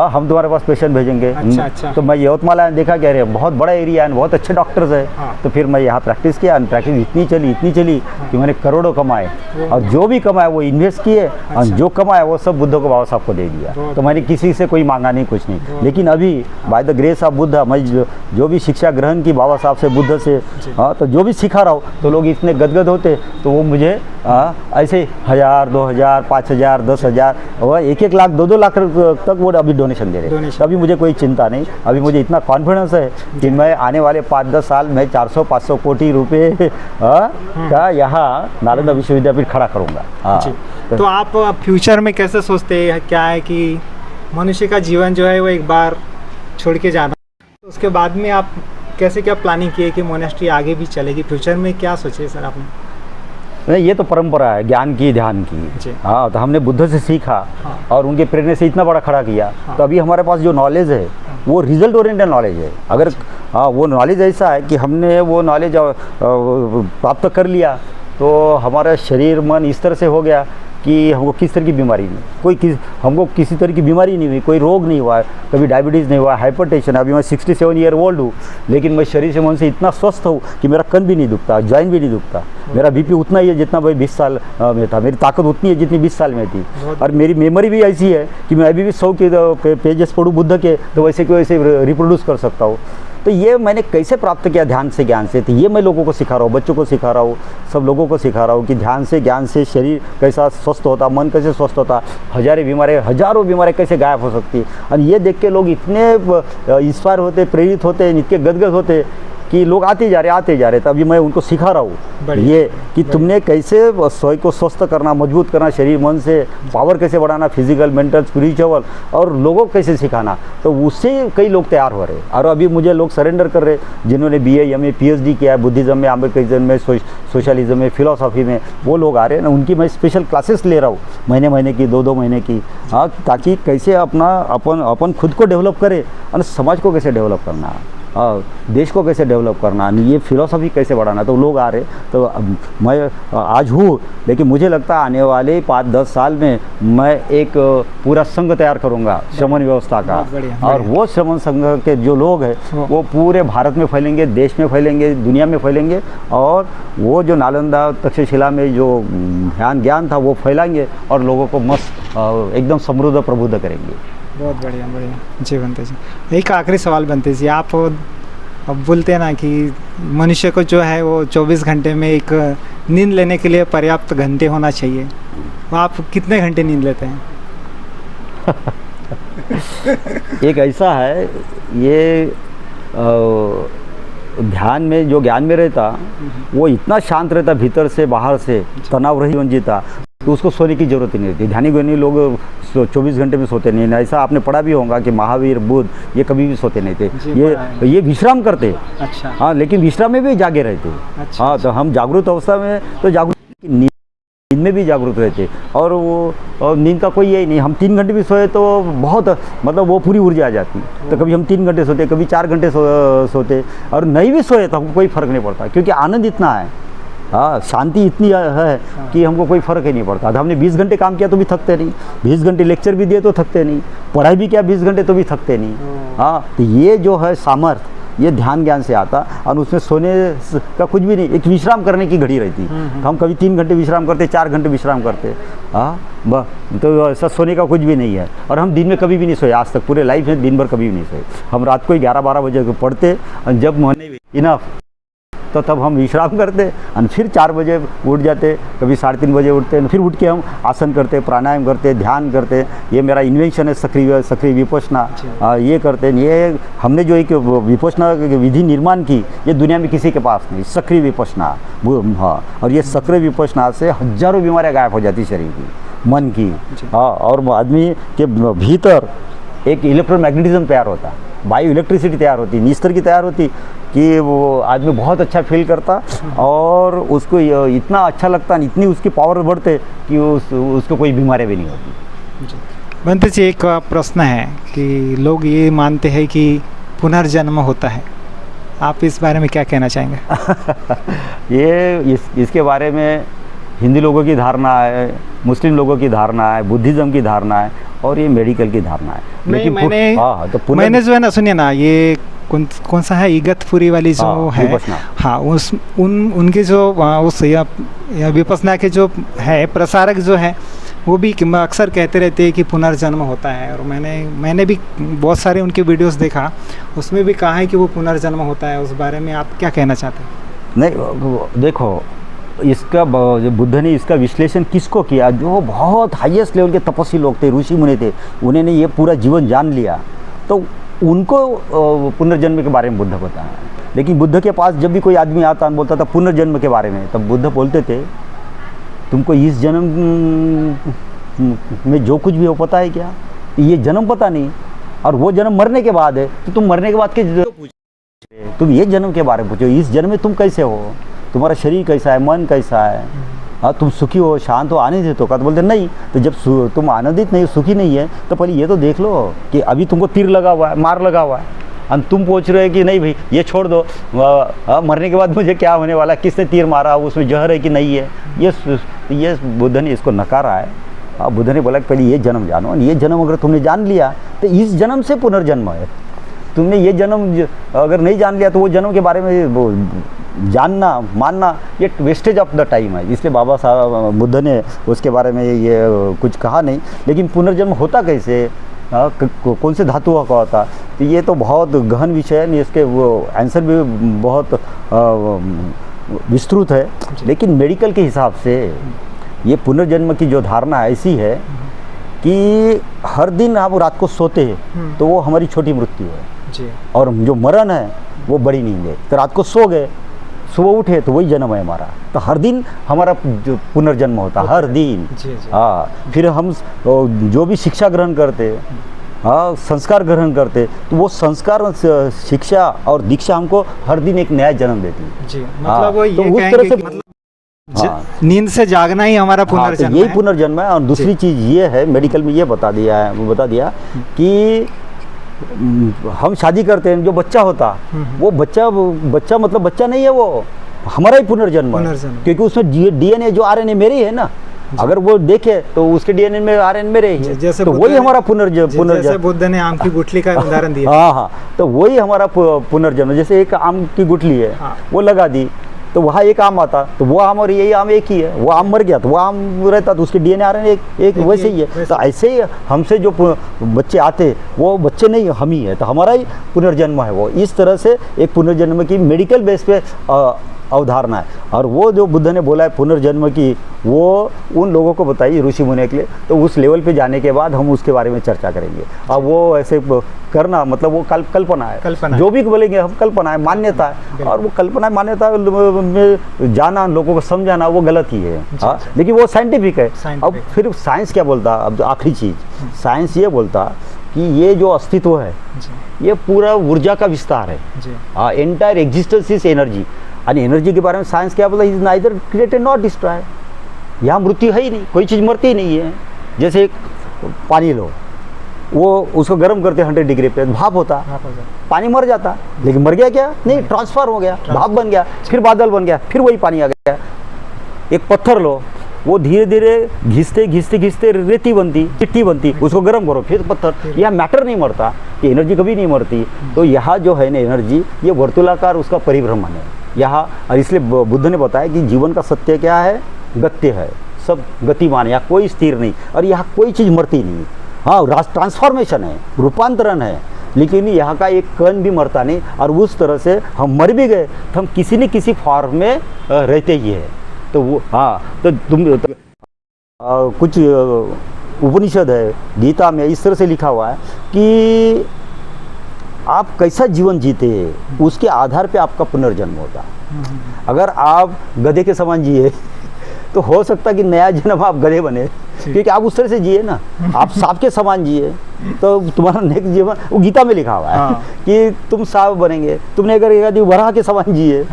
हम तुम्हारे पास पेशेंट भेजेंगे। अच्छा। तो मैं यवतमाल आया, देखा क्या रे बहुत बड़ा एरिया है, बहुत अच्छे डॉक्टर्स है। हाँ। तो फिर मैं यहाँ प्रैक्टिस किया, प्रैक्टिस इतनी चली कि मैंने करोड़ों कमाए, और जो भी कमाए वो इन्वेस्ट किए, और जो कमाया वो सब बुद्ध को बाबा साहब को दे दिया। तो मैंने किसी से कोई मांगा नहीं, कुछ नहीं। लेकिन अभी by the grace of Buddha मैं जो भी शिक्षा ग्रहण की बाबा साहब से, बुद्ध से, तो जो भी सिखा रहा हूँ, तो लोग इतने गदगद होते, तो वो मुझे ऐसे 1000, 2000, 5000, 10,000 और 1-1 लाख, 2-2 लाख तक वो अभी डोनेशन दे रहे हैं। अभी मुझे कोई चिंता नहीं, अभी मुझे इतना कॉन्फिडेंस है कि मैं आने वाले 5-10 साल में 400-500 कोटि रुपए का यहाँ नालंदा विश्वविद्यापीठ खड़ा करूँगा। तो आप फ्यूचर में कैसे सोचते हैं, क्या है कि मनुष्य का जीवन जो है वो एक बार छोड़ के जाना, तो उसके बाद में आप कैसे क्या प्लानिंग किए कि मोनेस्ट्री आगे भी चलेगी, फ्यूचर में क्या सोचे सर आपने? नहीं, ये तो परंपरा है ज्ञान की, ध्यान की। हाँ, तो हमने बुद्ध से सीखा। हाँ। और उनके प्रेरणा से इतना बड़ा खड़ा किया। हाँ। तो अभी हमारे पास जो नॉलेज है वो रिजल्ट ओरिएंटेड नॉलेज है। अगर हाँ, वो नॉलेज ऐसा है कि हमने वो नॉलेज प्राप्त कर लिया, तो हमारा शरीर मन इस तरह से हो गया कि हमको किस तरह की बीमारी नहीं, हमको किसी तरह की बीमारी नहीं हुई, कोई रोग नहीं हुआ, कभी डायबिटीज़ नहीं हुआ, हाइपरटेंशन। अभी मैं 67 ईयर ओल्ड हूँ, लेकिन मैं शरीर से मन से इतना स्वस्थ हूँ कि मेरा कन भी नहीं दुखता, जॉइंट भी नहीं दुखता। मेरा बीपी उतना ही है जितना मैं 20 साल में था, मेरी ताकत उतनी है जितनी 20 साल में थी। और मेरी मेमोरी भी ऐसी है कि मैं अभी भी 100 के पेजेस पढ़ूँ बुद्ध के, तो वैसे के वैसे रिप्रोड्यूस कर सकता हूँ। तो ये मैंने कैसे प्राप्त किया, ध्यान से, ज्ञान से। तो ये मैं लोगों को सिखा रहा हूँ, बच्चों को सिखा रहा हूँ, सब लोगों को सिखा रहा हूँ कि ध्यान से, ज्ञान से शरीर कैसा स्वस्थ होता, मन कैसे स्वस्थ होता, हजारों बीमारियाँ कैसे गायब हो सकती। और ये देख के लोग इतने इंस्पायर होते, प्रेरित होते, इतने गदगद होते कि लोग आते जा रहे। तो अभी मैं उनको सिखा रहा हूँ ये कि तुमने कैसे स्वयं को स्वस्थ करना, मजबूत करना, शरीर मन से पावर कैसे बढ़ाना, फिजिकल, मेंटल, स्पिरिचुअल, और लोगों को कैसे सिखाना। तो उससे कई लोग तैयार हो रहे हैं। और अभी मुझे लोग सरेंडर कर रहे, जिन्होंने BA, MA, PhD किया है बुद्धिज़्म में, अमेरिकनिज्म में, सोशलिज्म में, फिलोसॉफी में, वो लोग आ रहे हैं ना। उनकी मैं स्पेशल क्लासेस ले रहा हूँ, महीने की, 2-2 महीने की। हाँ, ताकि कैसे अपन खुद को डेवलप करे और समाज को कैसे डेवलप करना, देश को कैसे डेवलप करना, ये फिलॉसफी कैसे बढ़ाना। तो लोग आ रहे। तो मैं आज हूँ, लेकिन मुझे लगता है आने वाले 5-10 साल में मैं एक पूरा संघ तैयार करूँगा श्रमण व्यवस्था का। और वो श्रमण संघ के जो लोग हैं वो पूरे भारत में फैलेंगे, देश में फैलेंगे, दुनिया में फैलेंगे। और वो जो नालंदा तक्षशिला में जो ज्ञान था वो फैलाएंगे और लोगों को मस्त एकदम समृद्ध प्रबुद्ध करेंगे। बहुत बढ़िया जी बनते जी। एक आखिरी सवाल बनते जी, आप अब बोलते हैं ना कि मनुष्य को जो है वो 24 घंटे में एक नींद लेने के लिए पर्याप्त घंटे होना चाहिए, तो आप कितने घंटे नींद लेते हैं? एक ऐसा है, ये ध्यान में जो ज्ञान में रहता वो इतना शांत रहता, भीतर से बाहर से तनाव रहित जीवन जीता, तो उसको सोने की ज़रूरत ही नहीं रहती। ध्यानी ज्ञानी लोग 24 घंटे में सोते नहीं। ऐसा आपने पढ़ा भी होगा कि महावीर, बुद्ध, ये कभी भी सोते नहीं थे, ये विश्राम करते। अच्छा। हाँ, लेकिन विश्राम में भी जागे रहते। अच्छा। हाँ, तो हम जागरूक अवस्था में तो जागरूक, नींद में भी जागरूक रहते। और वो नींद का कोई यही नहीं, हम 3 घंटे भी सोए तो बहुत, मतलब वो पूरी ऊर्जा आ जाती। तो कभी हम 3 घंटे सोते, कभी 4 घंटे सोते, और नहीं भी सोए तो हमको कोई फ़र्क नहीं पड़ता, क्योंकि आनंद इतना है। हाँ, शांति इतनी है कि हमको कोई फ़र्क ही नहीं पड़ता। अब हमने 20 घंटे काम किया तो भी थकते नहीं, 20 घंटे लेक्चर भी दिए तो थकते नहीं, पढ़ाई भी किया 20 घंटे तो भी थकते नहीं। हाँ, तो ये जो है सामर्थ्य, ये ध्यान ज्ञान से आता। और उसमें सोने का कुछ भी नहीं, एक विश्राम करने की घड़ी रहती। तो हम कभी 3 घंटे विश्राम करते, 4 घंटे विश्राम करते। हाँ, तो ऐसा सोने का कुछ भी नहीं है। और हम दिन में कभी भी नहीं सोए, आज तक पूरे लाइफ में दिन भर कभी भी नहीं सोए। हम रात को 11-12 बजे को पढ़ते, और जब मन इनफ तो तब हम विश्राम करते, और फिर 4 बजे उठ जाते, कभी 3:30 बजे उठते, फिर उठ के हम आसन करते, प्राणायाम करते, ध्यान करते। ये मेरा इन्वेंशन है, सक्रिय विपश्यना। ये करते। ये हमने जो एक विपश्यना विधि निर्माण की, ये दुनिया में किसी के पास नहीं, सक्रिय विपश्यना। हाँ, और ये सक्रिय विपश्यना से हजारों बीमारियाँ गायब हो जाती शरीर की, मन की। हाँ, और आदमी के भीतर एक इलेक्ट्रोमैग्नेटिज्म तैयार होता, बायो इलेक्ट्रिसिटी तैयार होती, इस तरह की तैयार होती कि वो आदमी बहुत अच्छा फील करता, और उसको इतना अच्छा लगता, इतनी उसकी पावर बढ़ते कि उसको कोई बीमारी भी नहीं होती। बनते जी, एक प्रश्न है कि लोग ये मानते हैं कि पुनर्जन्म होता है, आप इस बारे में क्या कहना चाहेंगे? इसके बारे में हिंदू लोगों की धारणा है, मुस्लिम लोगों की धारणा है, बुद्धिज़्म की धारणा है और ये मेडिकल की धारणा है। नहीं, मैंने तो मैंने जो है ना, सुनिए ना, ये कौन सा है, इगतपुरी वाली जो है, हाँ, उनके जो उस विपश्यना के जो है प्रसारक जो है, वो भी अक्सर कहते रहते हैं कि पुनर्जन्म होता है। और मैंने भी बहुत सारे उनके वीडियोस देखा, उसमें भी कहा है कि वो पुनर्जन्म होता है। उस बारे में आप क्या कहना चाहते हैं? नहीं, देखो, इसका जो बुद्ध ने इसका विश्लेषण किसको किया? जो बहुत हाईएस्ट लेवल के तपस्वी लोग थे, ऋषि मुनि थे, उन्होंने ये पूरा जीवन जान लिया, तो उनको पुनर्जन्म के बारे में बुद्ध बताया। लेकिन बुद्ध के पास जब भी कोई आदमी आता और बोलता था पुनर्जन्म के बारे में, तब बुद्ध बोलते थे, तुमको इस जन्म में जो कुछ भी हो पता है क्या? ये जन्म पता नहीं, और वो जन्म मरने के बाद है, तो तुम मरने के बाद के तुम ये जन्म के बारे में पूछो, इस जन्म में तुम कैसे हो, तुम्हारा शरीर कैसा है, मन कैसा है, हाँ, तुम सुखी हो, शांत हो, आनंदित हो? तो बोलते नहीं। तो जब तुम आनंदित नहीं, सुखी नहीं है, तो पहले ये तो देख लो कि अभी तुमको तीर लगा हुआ है, मार लगा हुआ है, और तुम पूछ रहे हो कि नहीं भाई ये छोड़ दो, मरने के बाद मुझे क्या होने वाला, किसने तीर मारा, उसमें जहर है कि नहीं है, ये बुद्ध ने इसको नकारा है। बुद्ध ने बोला कि पहले ये जन्म जानो, और ये जन्म अगर तुमने जान लिया तो इस जन्म से पुनर्जन्म है। तुमने ये जन्म अगर नहीं जान लिया तो वो जन्म के बारे में जानना, मानना, ये वेस्टेज ऑफ द टाइम है। इसलिए बाबा साहब बुद्ध ने उसके बारे में ये कुछ कहा नहीं। लेकिन पुनर्जन्म होता कैसे, कौन से धातुओं का होता, तो ये तो बहुत गहन विषय है, इसके वो आंसर भी बहुत विस्तृत है। लेकिन मेडिकल के हिसाब से ये पुनर्जन्म की जो धारणा ऐसी है कि हर दिन आप रात को सोते हैं तो वो हमारी छोटी मृत्यु है जी, और जो मरण है वो बड़ी नींद है। तो रात को सो गए, सुबह उठे तो वही जन्म है हमारा। तो हर दिन हमारा जो पुनर्जन्म होता है, हर दिन। हाँ, फिर हम जो भी शिक्षा ग्रहण करते, हाँ, संस्कार ग्रहण करते, तो वो संस्कार, शिक्षा और दीक्षा हमको हर दिन एक नया जन्म देती है जी। मतलब वो तो उस तरह से नींद से जागना ही हमारा पुनर्जन्म, यही पुनर्जन्म है। और दूसरी चीज़ ये है, मेडिकल में ये बता दिया कि हम शादी करते हैं, जो बच्चा होता वो बच्चा मतलब बच्चा नहीं है, वो हमारा ही पुनर्जन्म है। क्योंकि उसमें डीएनए जो आरएनए मेरे ही है ना, अगर वो देखे तो उसके डीएनए में आरएनए मेरे ही है, तो वही हमारा पुनर्जन्म। जैसे बुद्ध ने आम की गुठली का उदाहरण दिया, हाँ, तो वही हमारा पुनर्जन्म। जैसे एक आम की गुठली है, वो लगा दी तो वहाँ एक आम आता, तो वो आम और यही आम एक ही है। वो आम मर गया तो वो आम रहता, तो उसके डीएनए आ रहे हैं एक वैसे ही है। तो ऐसे ही हमसे जो बच्चे आते वो बच्चे नहीं, हम ही है, तो हमारा ही पुनर्जन्म है वो। इस तरह से एक पुनर्जन्म की मेडिकल बेस पे अवधारणा है। और वो जो बुद्ध ने बोला है पुनर्जन्म की, वो उन लोगों को बताई ऋषि मुनि के लिए। तो उस लेवल पे जाने के बाद हम उसके बारे में चर्चा करेंगे। अब वो ऐसे करना मतलब वो कल्पना है, जो भी बोलेंगे हम कल्पना है, मान्यता है। और वो कल्पना है, मान्यता में जाना, लोगों को समझाना, वो गलत ही है। हाँ, लेकिन वो साइंटिफिक है। अब फिर साइंस क्या बोलता, अब आखिरी चीज़ साइंस ये बोलता कि ये जो अस्तित्व है ये पूरा ऊर्जा का विस्तार है। हाँ, एंटायर एग्जिस्टेंस इज एनर्जी। और एनर्जी के बारे में साइंस क्या बोलता है, is neither created not destroy. यहाँ मृत्यु है ही नहीं, कोई चीज़ मरती ही नहीं है। जैसे एक पानी लो, वो उसको गर्म करते 100 डिग्री पे, भाप होता, पानी मर जाता, लेकिन मर गया क्या? नहीं, ट्रांसफर हो गया, भाप बन गया, फिर बादल बन गया, फिर वही पानी आ गया। एक पत्थर लो, वो धीरे धीरे घिसते रेती बनती, चिट्टी बनती, उसको गर्म करो, फिर पत्थर। यह मैटर नहीं मरता, ये एनर्जी कभी नहीं मरती। तो यहाँ जो है ना एनर्जी, ये वर्तुलाकार उसका परिभ्रमण है यहाँ। और इसलिए बुद्ध ने बताया कि जीवन का सत्य क्या है, गत्य है, सब गतिमान है, यहाँ कोई स्थिर नहीं, और यहाँ कोई चीज़ मरती नहीं। हाँ, ट्रांसफॉर्मेशन है, रूपांतरण है, लेकिन यहाँ का एक कण भी मरता नहीं। और उस तरह से हम मर भी गए तो हम किसी न किसी फॉर्म में रहते ही है। तो वो हाँ, तो तुम कुछ उपनिषद है, गीता में इस तरह से लिखा हुआ है कि आप कैसा जीवन जीते हैं उसके आधार पे आपका पुनर्जन्म होता है। अगर आप गधे के समान जिए तो हो सकता है कि नया जन्म आप गधे बने, क्योंकि आप उस तरह से जिए ना। आप सांप के समान जिए तो तुम्हारा नेक्स्ट जीवन, वो गीता में लिखा हुआ है कि तुम सांप बनेंगे। तुमने अगर वराह के समान जिए,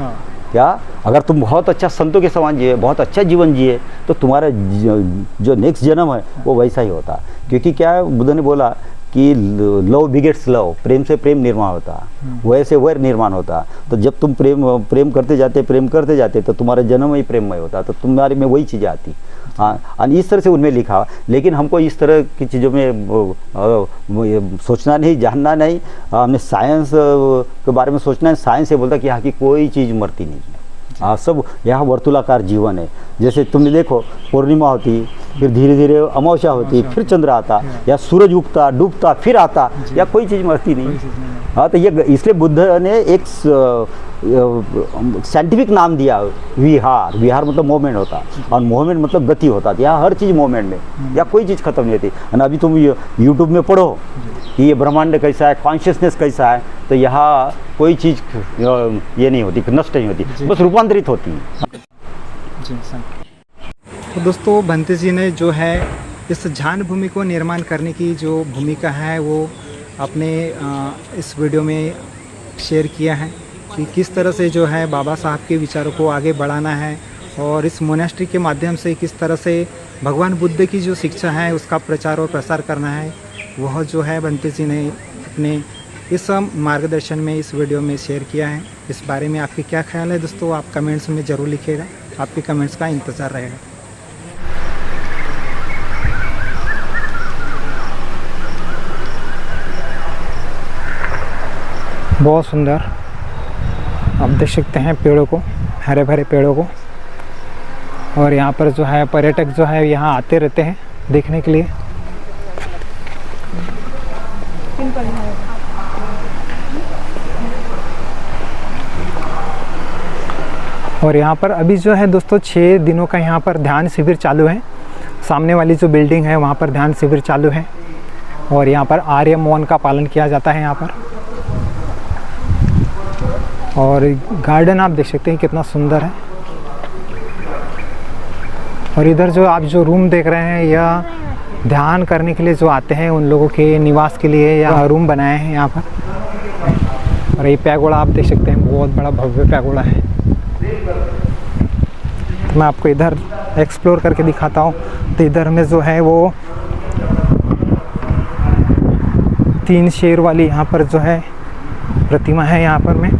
क्या अगर तुम बहुत अच्छा संतों के समान जिए, बहुत अच्छा जीवन जिए, तो तुम्हारा जो नेक्स्ट जन्म है वो वैसा ही होता। क्योंकि क्या है, बुद्ध ने बोला कि लव बिगेट्स लव, प्रेम से प्रेम निर्माण होता, वैसे वैर निर्माण होता। तो जब तुम प्रेम करते जाते तो तुम्हारा जन्म ही प्रेममय होता, तो तुम्हारे में वही चीज़ें आती। हाँ, और इस तरह से उनमें लिखा। लेकिन हमको इस तरह की चीज़ों में सोचना नहीं, जानना नहीं, हमने साइंस के बारे में सोचना है। साइंस ये बोलता कि यहाँ की कोई चीज़ मरती नहीं। हाँ, सब यहाँ वर्तुलाकार जीवन है। जैसे तुमने देखो, पूर्णिमा होती, फिर धीरे धीरे अमावस्या होती, फिर चंद्र आता, या सूरज उगता डूबता फिर आता, या कोई चीज़ मरती नहीं। हाँ, तो ये इसलिए बुद्ध ने एक साइंटिफिक नाम दिया विहार। विहार मतलब मोमेंट होता, और मोमेंट मतलब गति होता। यहाँ हर चीज़ मोमेंट में, या कोई चीज़ खत्म नहीं होती। और अभी तुम यूट्यूब में पढ़ो कि ये ब्रह्मांड कैसा है, कॉन्शियसनेस कैसा है, तो यहाँ कोई चीज़ ये नहीं होती, नष्ट नहीं होती, बस रूपांतरित होती है। तो दोस्तों, भंते जी ने जो है इस ध्यान भूमि को निर्माण करने की जो भूमिका है वो अपने इस वीडियो में शेयर किया है कि किस तरह से जो है बाबा साहब के विचारों को आगे बढ़ाना है, और इस मोनेस्ट्री के माध्यम से किस तरह से भगवान बुद्ध की जो शिक्षा है उसका प्रचार और प्रसार करना है, वह जो है भंते जी ने अपने इस मार्गदर्शन में इस वीडियो में शेयर किया है। इस बारे में आपके क्या ख्याल है दोस्तों, आप कमेंट्स में ज़रूर लिखिएगा, आपके कमेंट्स का इंतज़ार रहेगा। बहुत सुंदर आप देख सकते हैं पेड़ों को, हरे भरे पेड़ों को, और यहाँ पर जो है पर्यटक जो है यहाँ आते रहते हैं देखने के लिए। और यहाँ पर अभी जो है दोस्तों 6 दिनों का यहाँ पर ध्यान शिविर चालू है। सामने वाली जो बिल्डिंग है वहाँ पर ध्यान शिविर चालू है, और यहाँ पर आर्य मौन का पालन किया जाता है यहाँ पर। और गार्डन आप देख सकते हैं कितना सुंदर है। और इधर जो आप जो रूम देख रहे हैं, यह ध्यान करने के लिए जो आते हैं उन लोगों के निवास के लिए यह रूम बनाए हैं यहाँ पर। और ये पैगोड़ा आप देख सकते हैं, बहुत बड़ा भव्य पैगोड़ा है। तो मैं आपको इधर एक्सप्लोर करके दिखाता हूँ। तो इधर में जो है वो 3 शेर वाली यहाँ पर जो है प्रतिमा है यहाँ पर में,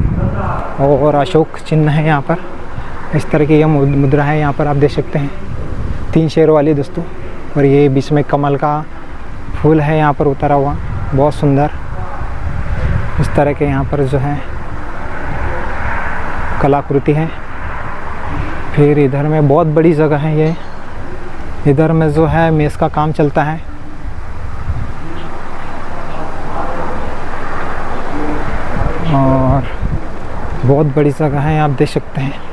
और अशोक चिन्ह है यहाँ पर। इस तरह की यह मुद्रा है यहाँ पर आप देख सकते हैं, 3 शेर वाली दोस्तों। और ये बीच में कमल का फूल है यहाँ पर उतरा हुआ, बहुत सुंदर। इस तरह के यहाँ पर जो है कलाकृति है। फिर इधर में बहुत बड़ी जगह है ये, इधर में जो है मेस का काम चलता है। और बहुत बड़ी जगह है आप देख सकते हैं।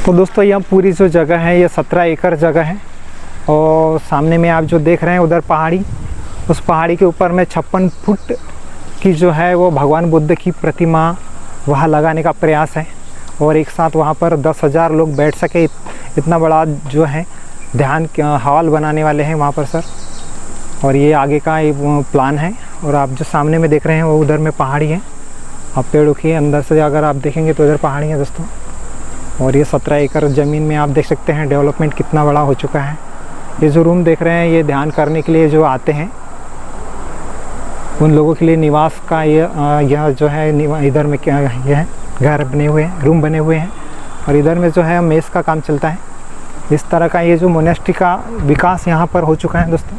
तो दोस्तों यह पूरी जो जगह है ये 17 एकड़ जगह है। और सामने में आप जो देख रहे हैं उधर पहाड़ी, उस पहाड़ी के ऊपर में 56 फुट की जो है वो भगवान बुद्ध की प्रतिमा वहाँ लगाने का प्रयास है। और एक साथ वहाँ पर 10,000 लोग बैठ सके, इतना बड़ा जो है ध्यान हॉल बनाने वाले हैं वहाँ पर सर। और ये आगे का एक प्लान है। और आप जो सामने में देख रहे हैं वो उधर में पहाड़ी है, आप पेड़ों के अंदर से अगर आप देखेंगे तो इधर पहाड़ी है दोस्तों। और ये 17 एकड़ ज़मीन में आप देख सकते हैं डेवलपमेंट कितना बड़ा हो चुका है। ये जो रूम देख रहे हैं ये ध्यान करने के लिए जो आते हैं उन लोगों के लिए निवास का यह जो है इधर में क्या यह है, घर बने हुए हैं, रूम बने हुए हैं। और इधर में जो है मेस का काम चलता है। इस तरह का ये जो मोनेस्ट्री का विकास यहाँ पर हो चुका है दोस्तों।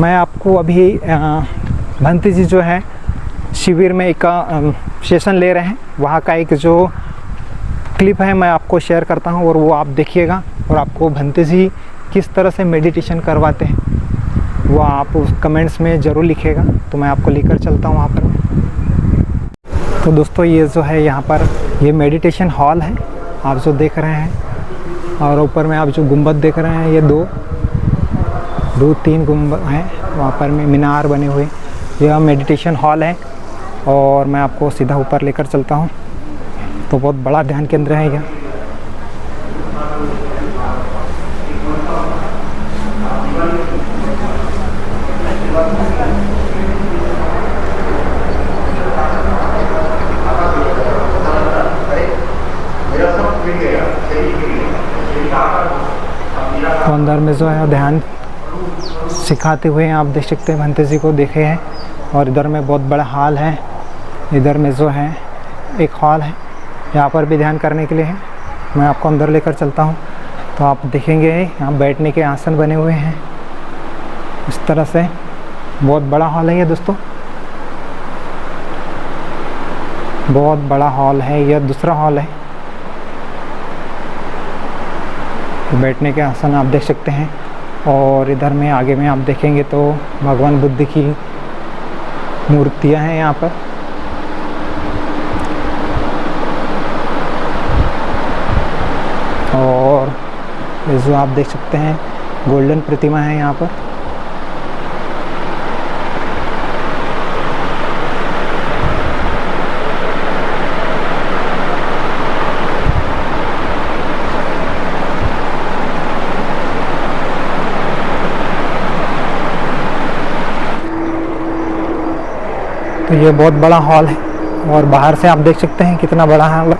मैं आपको अभी भंते जी जो है शिविर में एक सेशन ले रहे हैं, वहाँ का एक जो क्लिप है मैं आपको शेयर करता हूँ, और वो आप देखिएगा। और आपको भंते जी किस तरह से मेडिटेशन करवाते हैं वो आप कमेंट्स में ज़रूर लिखिएगा, तो मैं आपको लेकर चलता हूँ वहाँ पर। तो दोस्तों ये जो है यहाँ पर ये मेडिटेशन हॉल है आप जो देख रहे हैं। और ऊपर में आप जो गुंबद देख रहे हैं ये 2-3 गुंबद हैं, वहाँ पर में मीनार बने हुए। यह मेडिटेशन हॉल है और मैं आपको सीधा ऊपर लेकर चलता हूँ। तो बहुत बड़ा ध्यान केंद्र है यह। सिखाते हुए आप देख सकते हैं भंते जी को देखे हैं। और इधर में बहुत बड़ा हॉल है, इधर में जो है एक हॉल है, यहाँ पर भी ध्यान करने के लिए है। मैं आपको अंदर लेकर चलता हूँ तो आप देखेंगे यहाँ बैठने के आसन बने हुए हैं इस तरह से। बहुत बड़ा हॉल है ये दोस्तों, बहुत बड़ा हॉल है। यह दूसरा हॉल है, बैठने के आसन आप देख सकते हैं। और इधर में आगे में आप देखेंगे तो भगवान बुद्ध की मूर्तियां हैं यहाँ पर। और ये जो आप देख सकते हैं गोल्डन प्रतिमा है यहाँ पर। तो ये बहुत बड़ा हॉल है और बाहर से आप देख सकते हैं कितना बड़ा हॉल है,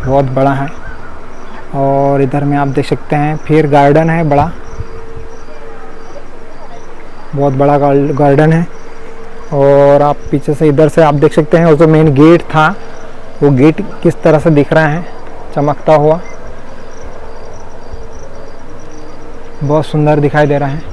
बहुत बड़ा है। और इधर में आप देख सकते हैं फिर गार्डन है बड़ा, बहुत बड़ा गार्डन है। और आप पीछे से इधर से आप देख सकते हैं वो जो मेन गेट था, वो गेट किस तरह से दिख रहा है चमकता हुआ, बहुत सुंदर दिखाई दे रहा है।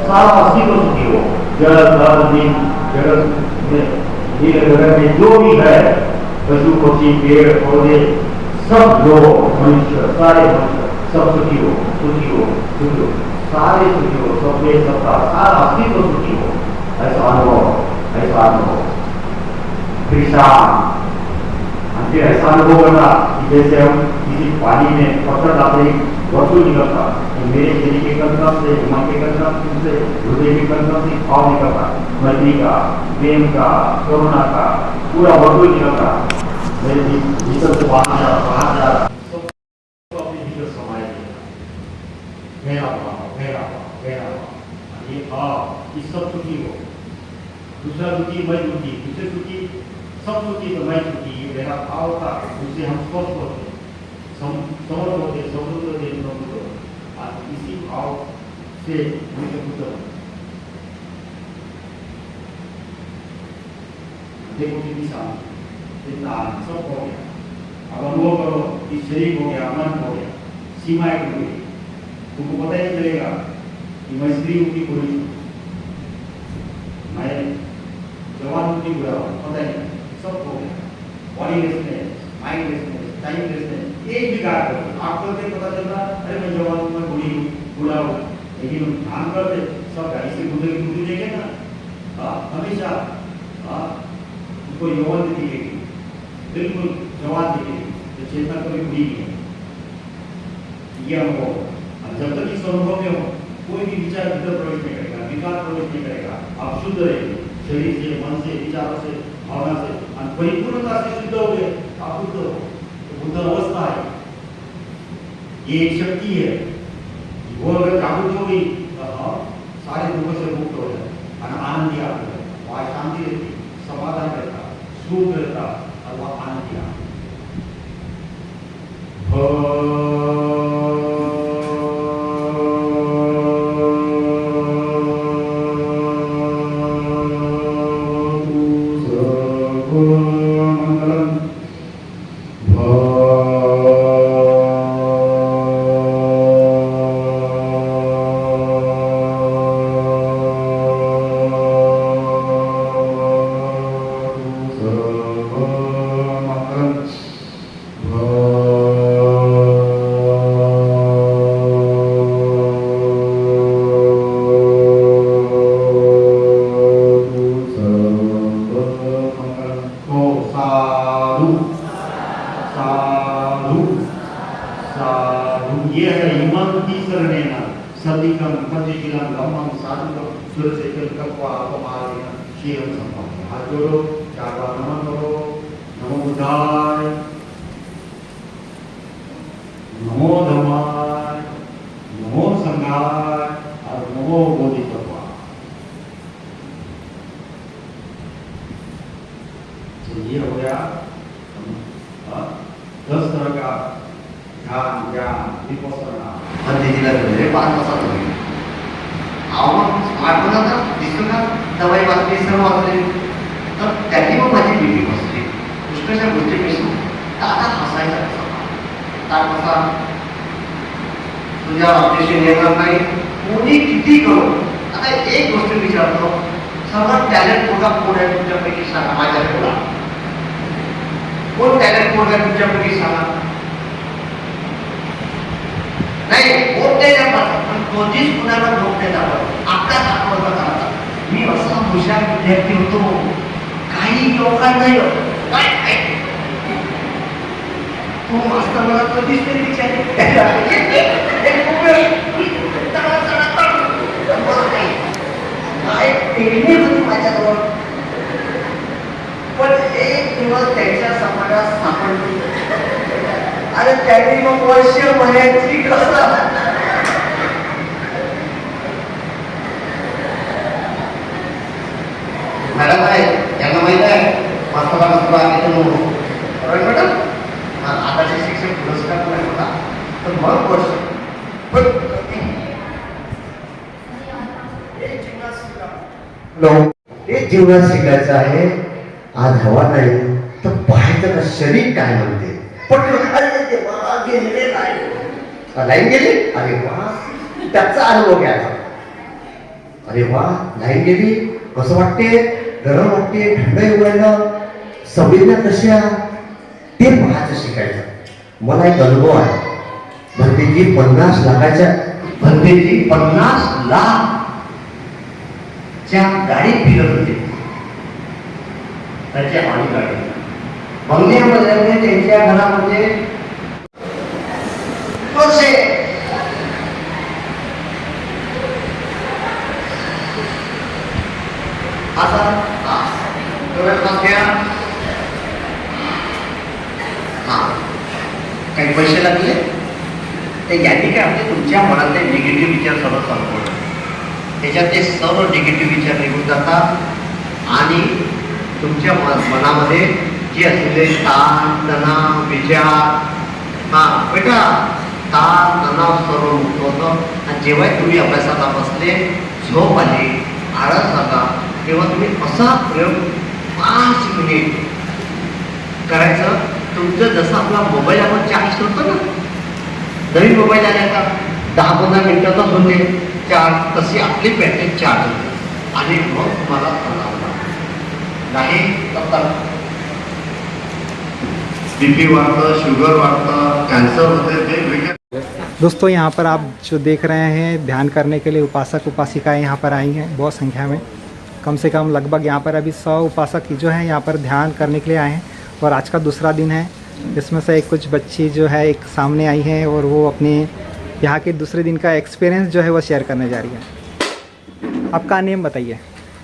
सारा अस्सी को सुखी हो। जगत में जो भी है, पशु पक्षी पेड़ पौधे सब लोग मनुष्य, सारे मनुष्य सब सुखी हो, सुखी हो, सुखी हो, सारे सुखी हो, सब में सबका सारा अस्सी को सुखी हो। ऐसा अनुभव, ऐसा अनुभव कृष्णा ऐसा अनुभव करना कि जैसे हम किसी पानी में पत्थर डालते वस्तु निकलता, मेरे शरीर के कंकड़ से, मन के कंकड़ से, हृदय के कंकड़ से भाव निकलता, मृत्यु का, प्रेम का, करुणा का पूरा वस्तु निकलता। मेरे भीतर से बाहर जा रहा सब अपने भीतर समाये मेरा ये भाव कि सब सुखी हो, दूसरा दुखी मैं दुखी, दूसरे सुखी सब सुखी तो मैं सुखी, ये मेरा भाव था। उससे हम स्वस्थ होते, समर्थ होते, समृद्ध होते। आज इसी भाव से मुझे बुद्ध देखो कितनी शांति, इतना सब हो गया। अब अनुभव करो कि शरीर हो गया, मन हो गया, सीमाएं टूट गई। तुमको पता ही चलेगा कि मैं स्त्री हूँ कि पुरुष हूँ, मैं जवान हूँ कि बुरा हूँ, पता ही सब हो गया। बॉडी लेसनेस, माइंड लेसनेस, टाइम लेसनेस, एक भी कार्य करो आपको पता चल रहा अरे मैं जवान हूँ, मैं बूढ़ी हूँ, बूढ़ा हूँ, लेकिन ध्यान करते सब गाड़ी से बुद्ध की बुद्धि देखे ना हमेशा उसको यौवन दिखेगी, बिल्कुल जवान दिखेगी, तो चेतना कभी बुरी नहीं है। ये अनुभव जब तक इस अनुभव में हो कोई भी विचार भीतर प्रवेश नहीं करेगा, विकार प्रवेश नहीं करेगा। आप शुद्ध रहेंगे शरीर से, मन से, विचारों से, भावना से, परिपूर्णता से शुद्ध हो गए, आप शुद्ध हो। बुद्ध अवस्था है, ये एक शक्ति है, वो अगर जागृत हो गई तो सारे दुखों से मुक्त हो जाए, आनंद ही आता है, वहाँ शांति रहती, समाधान रहता, सुख रहता और वह आनंद ही आता। सर्दिकं पंचशीलं गमनं साधुकं सुरसेकल कप्वा अपमारिणं शीलं संपन्न। हाथ जोड़ो, 4 बार नमन करो। नमो बुद्धाय, नमो धम्माय, नमो संघाय और नमो बोधिसत्वाय। तो ये हो गया 10 तरह का ध्यान, ज्ञान, विपස්සना। पद्धतीला म्हणजे 5 तासात होईल. मग स्मार्टफोनाचा दिसतो का दवाई वाचली सर्व वाचले तर त्याची मग माझी भीती बसली. पुष्कळशा गोष्टी मी आता हसायचा कसा तुझ्या ऑपरेशन येणार नाही कोणी किती करू. आता एक गोष्ट विचारतो, सर्वात टॅलेंट पोरगा कोण आहे तुमच्यापैकी सांगा. माझ्या पोरा कोण टॅलेंट पोरगा तुमच्यापैकी सांगा. नाही बोट नाही दाखवत, पण कधीच कुणाला बोट नाही दाखवत. आपला दाखवता करायचा. मी असा हुशार विद्यार्थी होतो, काही लोकांना नाही होत. काय तू मास्तर मला कधीच तरी विचारले काय टेक्निक होती माझ्याजवळ. पण एक दिवस त्यांच्या समाजात सापडली आणि त्यांनी मग वर्ष म्हणायची कसं मॅडम आहे यांना माहित आहे मास्तर मॅडम आताचे शिक्षक पुरस्कार पण होता तर मग वर्ष हे जीवनात शिकायचं आहे. आज हवा नाही तर पाहायचं का शरीर काय म्हणते. लाईन गेली अरे वा त्याचा अनुभव घ्यायचा. अरे वा लाईन गेली कसं वाटते, गरम वाटते, थंड उडायला संवेदना कशा ते पाहायचं शिकायचं. मला एक अनुभव आहे. भंतेजी 50 लाखाच्या भंतेजी 50 लाख च्या गाडीत फिरत होते. त्याच्या आणि गाडी बंगल्यामध्ये त्यांच्या घरामध्ये काही पैसे लागले ते यांनी काय म्हणजे तुमच्या मनातले निगेटिव्ह विचार सर्व संपवले. त्याच्यात ते सर्व निगेटिव्ह विचार निघून जातात आणि तुमच्या मनामध्ये जे असलेले ताण तणाव विचार बेटा ताण तणाव सर्व मुक्त होतं. आणि जेव्हा तुम्ही अभ्यासाला बसले झोप आली आळस आला तेव्हा तुम्ही असा प्रयोग 5 मिनिट करायचं. तुमचं जसं आपला मोबाईल आपण चार्ज करतो ना, नवीन मोबाईल आले का 10-15 मिनिटातच होते चार्ज, तशी आपली बॅटरी चार्ज होते आणि मग तुम्हाला तणाव नाही तर बीपी वाढतं, शुगर वाढतं, कॅन्सर होते. वेगवेगळे दोस्तों यहाँ पर आप जो देख रहे हैं ध्यान करने के लिए उपासक उपासिकाएं यहाँ पर आई हैं बहुत संख्या में. कम से कम लगभग यहाँ पर अभी 100 उपासक जो हैं यहाँ पर ध्यान करने के लिए आए हैं. और आज का दूसरा दिन है. इसमें से कुछ बच्ची जो है एक सामने आई हैं और वो अपने यहाँ के दूसरे दिन का एक्सपीरियंस जो है वो शेयर करने जा रही है. आपका नेम बताइए.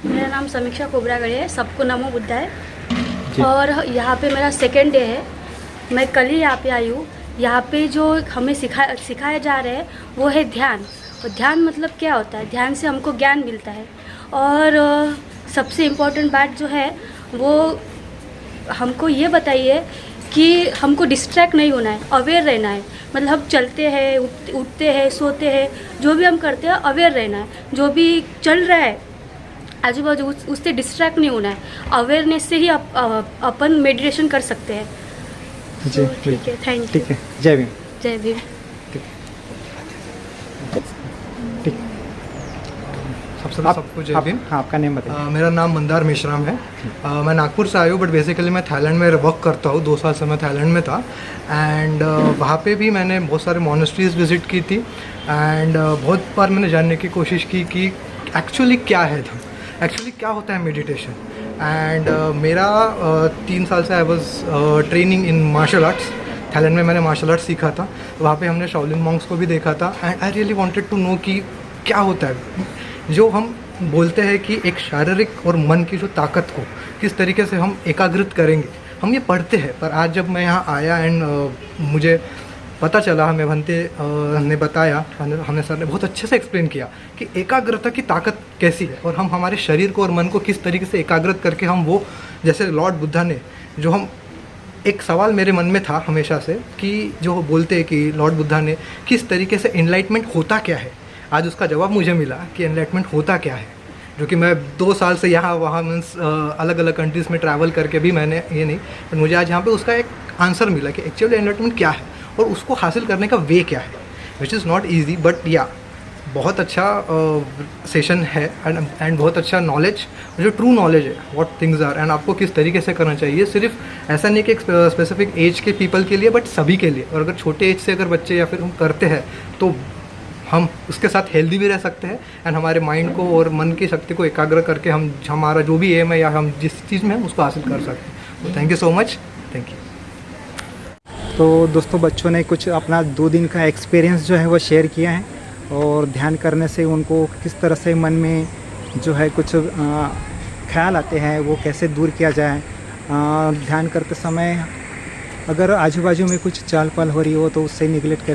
मेरा नाम समीक्षा कोबरागढ़े है. सबको नमो बुद्धाय. और यहाँ पे मेरा सेकेंड डे है. मैं कल ही यहाँ पे आई हूँ. यहाँ पे जो हमें सिखाया जा रहा है वो है ध्यान. और ध्यान मतलब क्या होता है, ध्यान से हमको ज्ञान मिलता है. और सबसे इम्पोर्टेंट बात जो है वो हमको ये बताइए कि हमको डिस्ट्रैक्ट नहीं होना है, अवेयर रहना है. मतलब हम चलते हैं, उठते हैं, सोते हैं, जो भी हम करते हैं अवेयर रहना है. जो भी चल रहा है आजू बाजू उससे डिस्ट्रैक्ट नहीं होना है. अवेयरनेस से ही अपन मेडिटेशन कर सकते हैं. जी ठीक है, थैंक यू. ठीक है. जय भीम. जय भीम. ठीक. सबको जय भीम. हाँ आपका नेम बताइए. मेरा नाम मंदार मेश्राम है. मैं नागपुर से आया हूँ बट बेसिकली मैं थाईलैंड में वर्क करता हूँ. 2 साल से मैं थाईलैंड में था एंड वहाँ पे भी मैंने बहुत सारे मोनेस्ट्रीज विज़िट की थी एंड बहुत बार मैंने जानने की कोशिश की कि एक्चुअली क्या है, एक्चुअली क्या होता है मेडिटेशन. एंड मेरा 3 साल से I was training in martial arts. Thailand में मैंने मार्शल आर्ट सीखा था, वहाँ पे हमने शाओलिन मॉन्क्स को भी देखा था and I really wanted to know कि क्या होता है जो हम बोलते हैं कि एक शारीरिक और मन की जो ताकत को किस तरीके से हम एकाग्रित करेंगे। हम ये पढ़ते हैं, पर आज जब मैं यहाँ आया एंड मुझे पता चला, हमें भंते ने बताया, हमें सर ने बहुत अच्छे से एक्सप्लेन किया कि एकाग्रता की ताकत कैसी है और हम हमारे शरीर को और मन को किस तरीके से एकाग्रित करके हम वो, जैसे लॉर्ड बुद्धा ने जो हम, एक सवाल मेरे मन में था हमेशा से कि जो बोलते हैं कि लॉर्ड बुद्धा ने किस तरीके से एनलाइटमेंट होता क्या है, आज उसका जवाब मुझे मिला कि एनलाइटमेंट होता क्या है, जो कि मैं 2 साल से यहाँ वहाँ मीन्स अलग अलग कंट्रीज़ में ट्रैवल करके भी मैंने ये नहीं, बट मुझे आज यहाँ पे उसका एक आंसर मिला कि एक्चुअली एनलाइटमेंट क्या है और उसको हासिल करने का वे क्या है, which is not easy but या बहुत अच्छा सेशन है एंड बहुत अच्छा नॉलेज, जो ट्रू नॉलेज है व्हाट थिंग्स आर एंड आपको किस तरीके से करना चाहिए। सिर्फ ऐसा नहीं कि एक स्पेसिफिक एज के पीपल के लिए, बट सभी के लिए। और अगर छोटे एज से अगर बच्चे या फिर हम करते हैं तो हम उसके साथ हेल्दी भी रह सकते हैं एंड हमारे माइंड को और मन की शक्ति को एकाग्र करके हम हमारा जो भी एम है या हम जिस चीज़ में हम उसको हासिल कर सकते हैं। तो thank you so much, thank you. तो दोस्तों बच्चों ने कुछ अपना 2 दिन का एक्सपीरियंस जो है वो शेयर किया है और ध्यान करने से उनको किस तरह से मन में जो है कुछ ख्याल आते हैं वो कैसे दूर किया जाए। ध्यान करते समय अगर आजू बाजू में कुछ चाल पाल हो रही हो तो उससे निगलेक्ट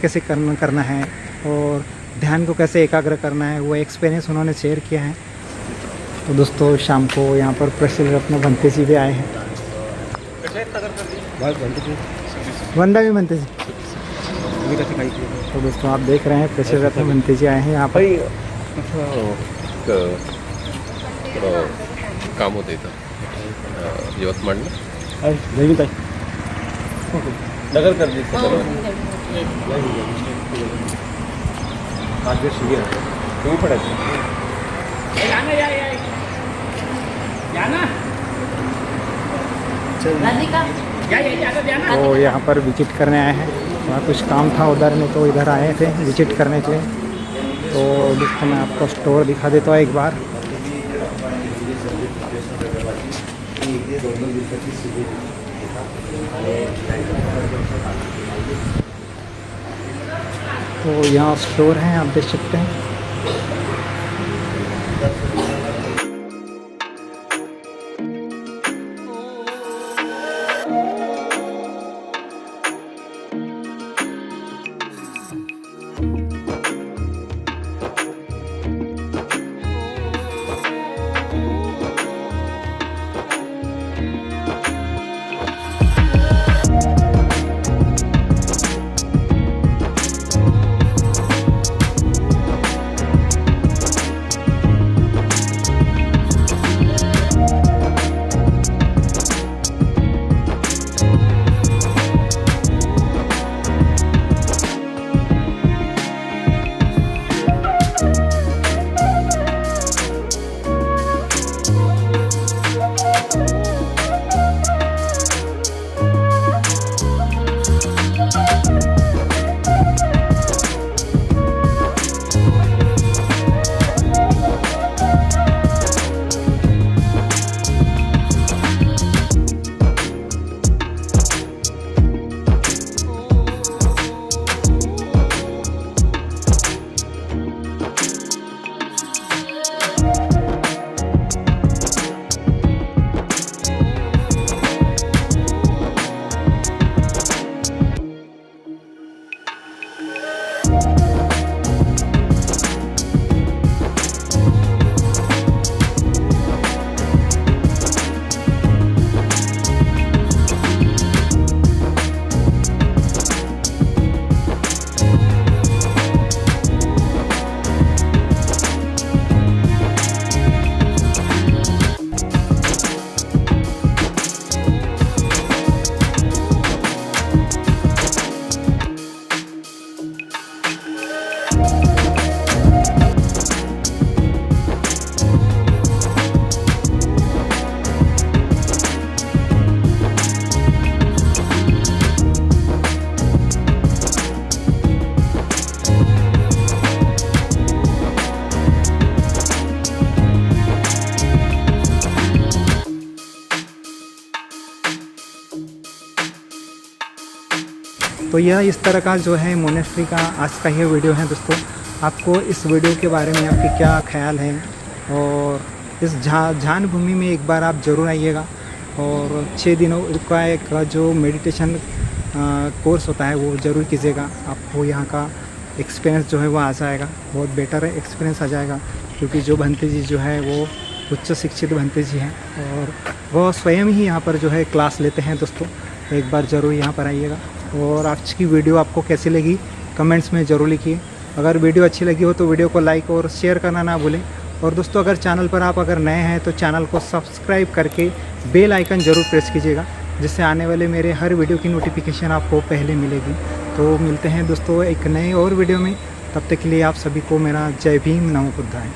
कैसे करना है और ध्यान को कैसे एकाग्र करना है, वो एक्सपीरियंस उन्होंने शेयर किया है। तो दोस्तों शाम को यहाँ पर प्रेसिडेंट रत्न भंते जी भी आए हैं, वंदा भी भंते जी। तो दोस्तों आप देख रहे हैं प्रेसिडेंट रत्न भंते जी आए हैं यहाँ पर। काम होतं इथं यवतमाळला नगर कर दी तो यहाँ पर विजिट करने आए हैं, वहाँ कुछ काम था उधर में तो इधर आए थे विजिट करने के लिए। तो दोस्तों मैं आपको स्टोर दिखा देता हूँ एक बार। तो यहाँ स्टोर है, आप देख सकते हैं। तो यह इस तरह का जो है मोनेस्ट्री का आज का ये वीडियो है दोस्तों। आपको इस वीडियो के बारे में आपके क्या ख्याल है, और इस ध्यान भूमि में एक बार आप ज़रूर आइएगा और 6 दिनों का एक जो मेडिटेशन कोर्स होता है वो ज़रूर कीजिएगा। आपको यहाँ का एक्सपीरियंस जो है वो आ जाएगा, बहुत बेटर है एक्सपीरियंस आ जाएगा, क्योंकि जो भंते जी जो है वो उच्च शिक्षित भंते जी हैं और वो स्वयं ही यहाँ पर जो है क्लास लेते हैं दोस्तों। एक बार ज़रूर यहाँ पर आइएगा। और आज की वीडियो आपको कैसी लगी कमेंट्स में ज़रूर लिखिए। अगर वीडियो अच्छी लगी हो तो वीडियो को लाइक और शेयर करना ना भूलें। और दोस्तों अगर चैनल पर आप अगर नए हैं तो चैनल को सब्सक्राइब करके बेल आइकन ज़रूर प्रेस कीजिएगा, जिससे आने वाले मेरे हर वीडियो की नोटिफिकेशन आपको पहले मिलेगी। तो मिलते हैं दोस्तों एक नए और वीडियो में, तब तक के लिए आप सभी को मेरा जय भीम नमो बुद्धाय।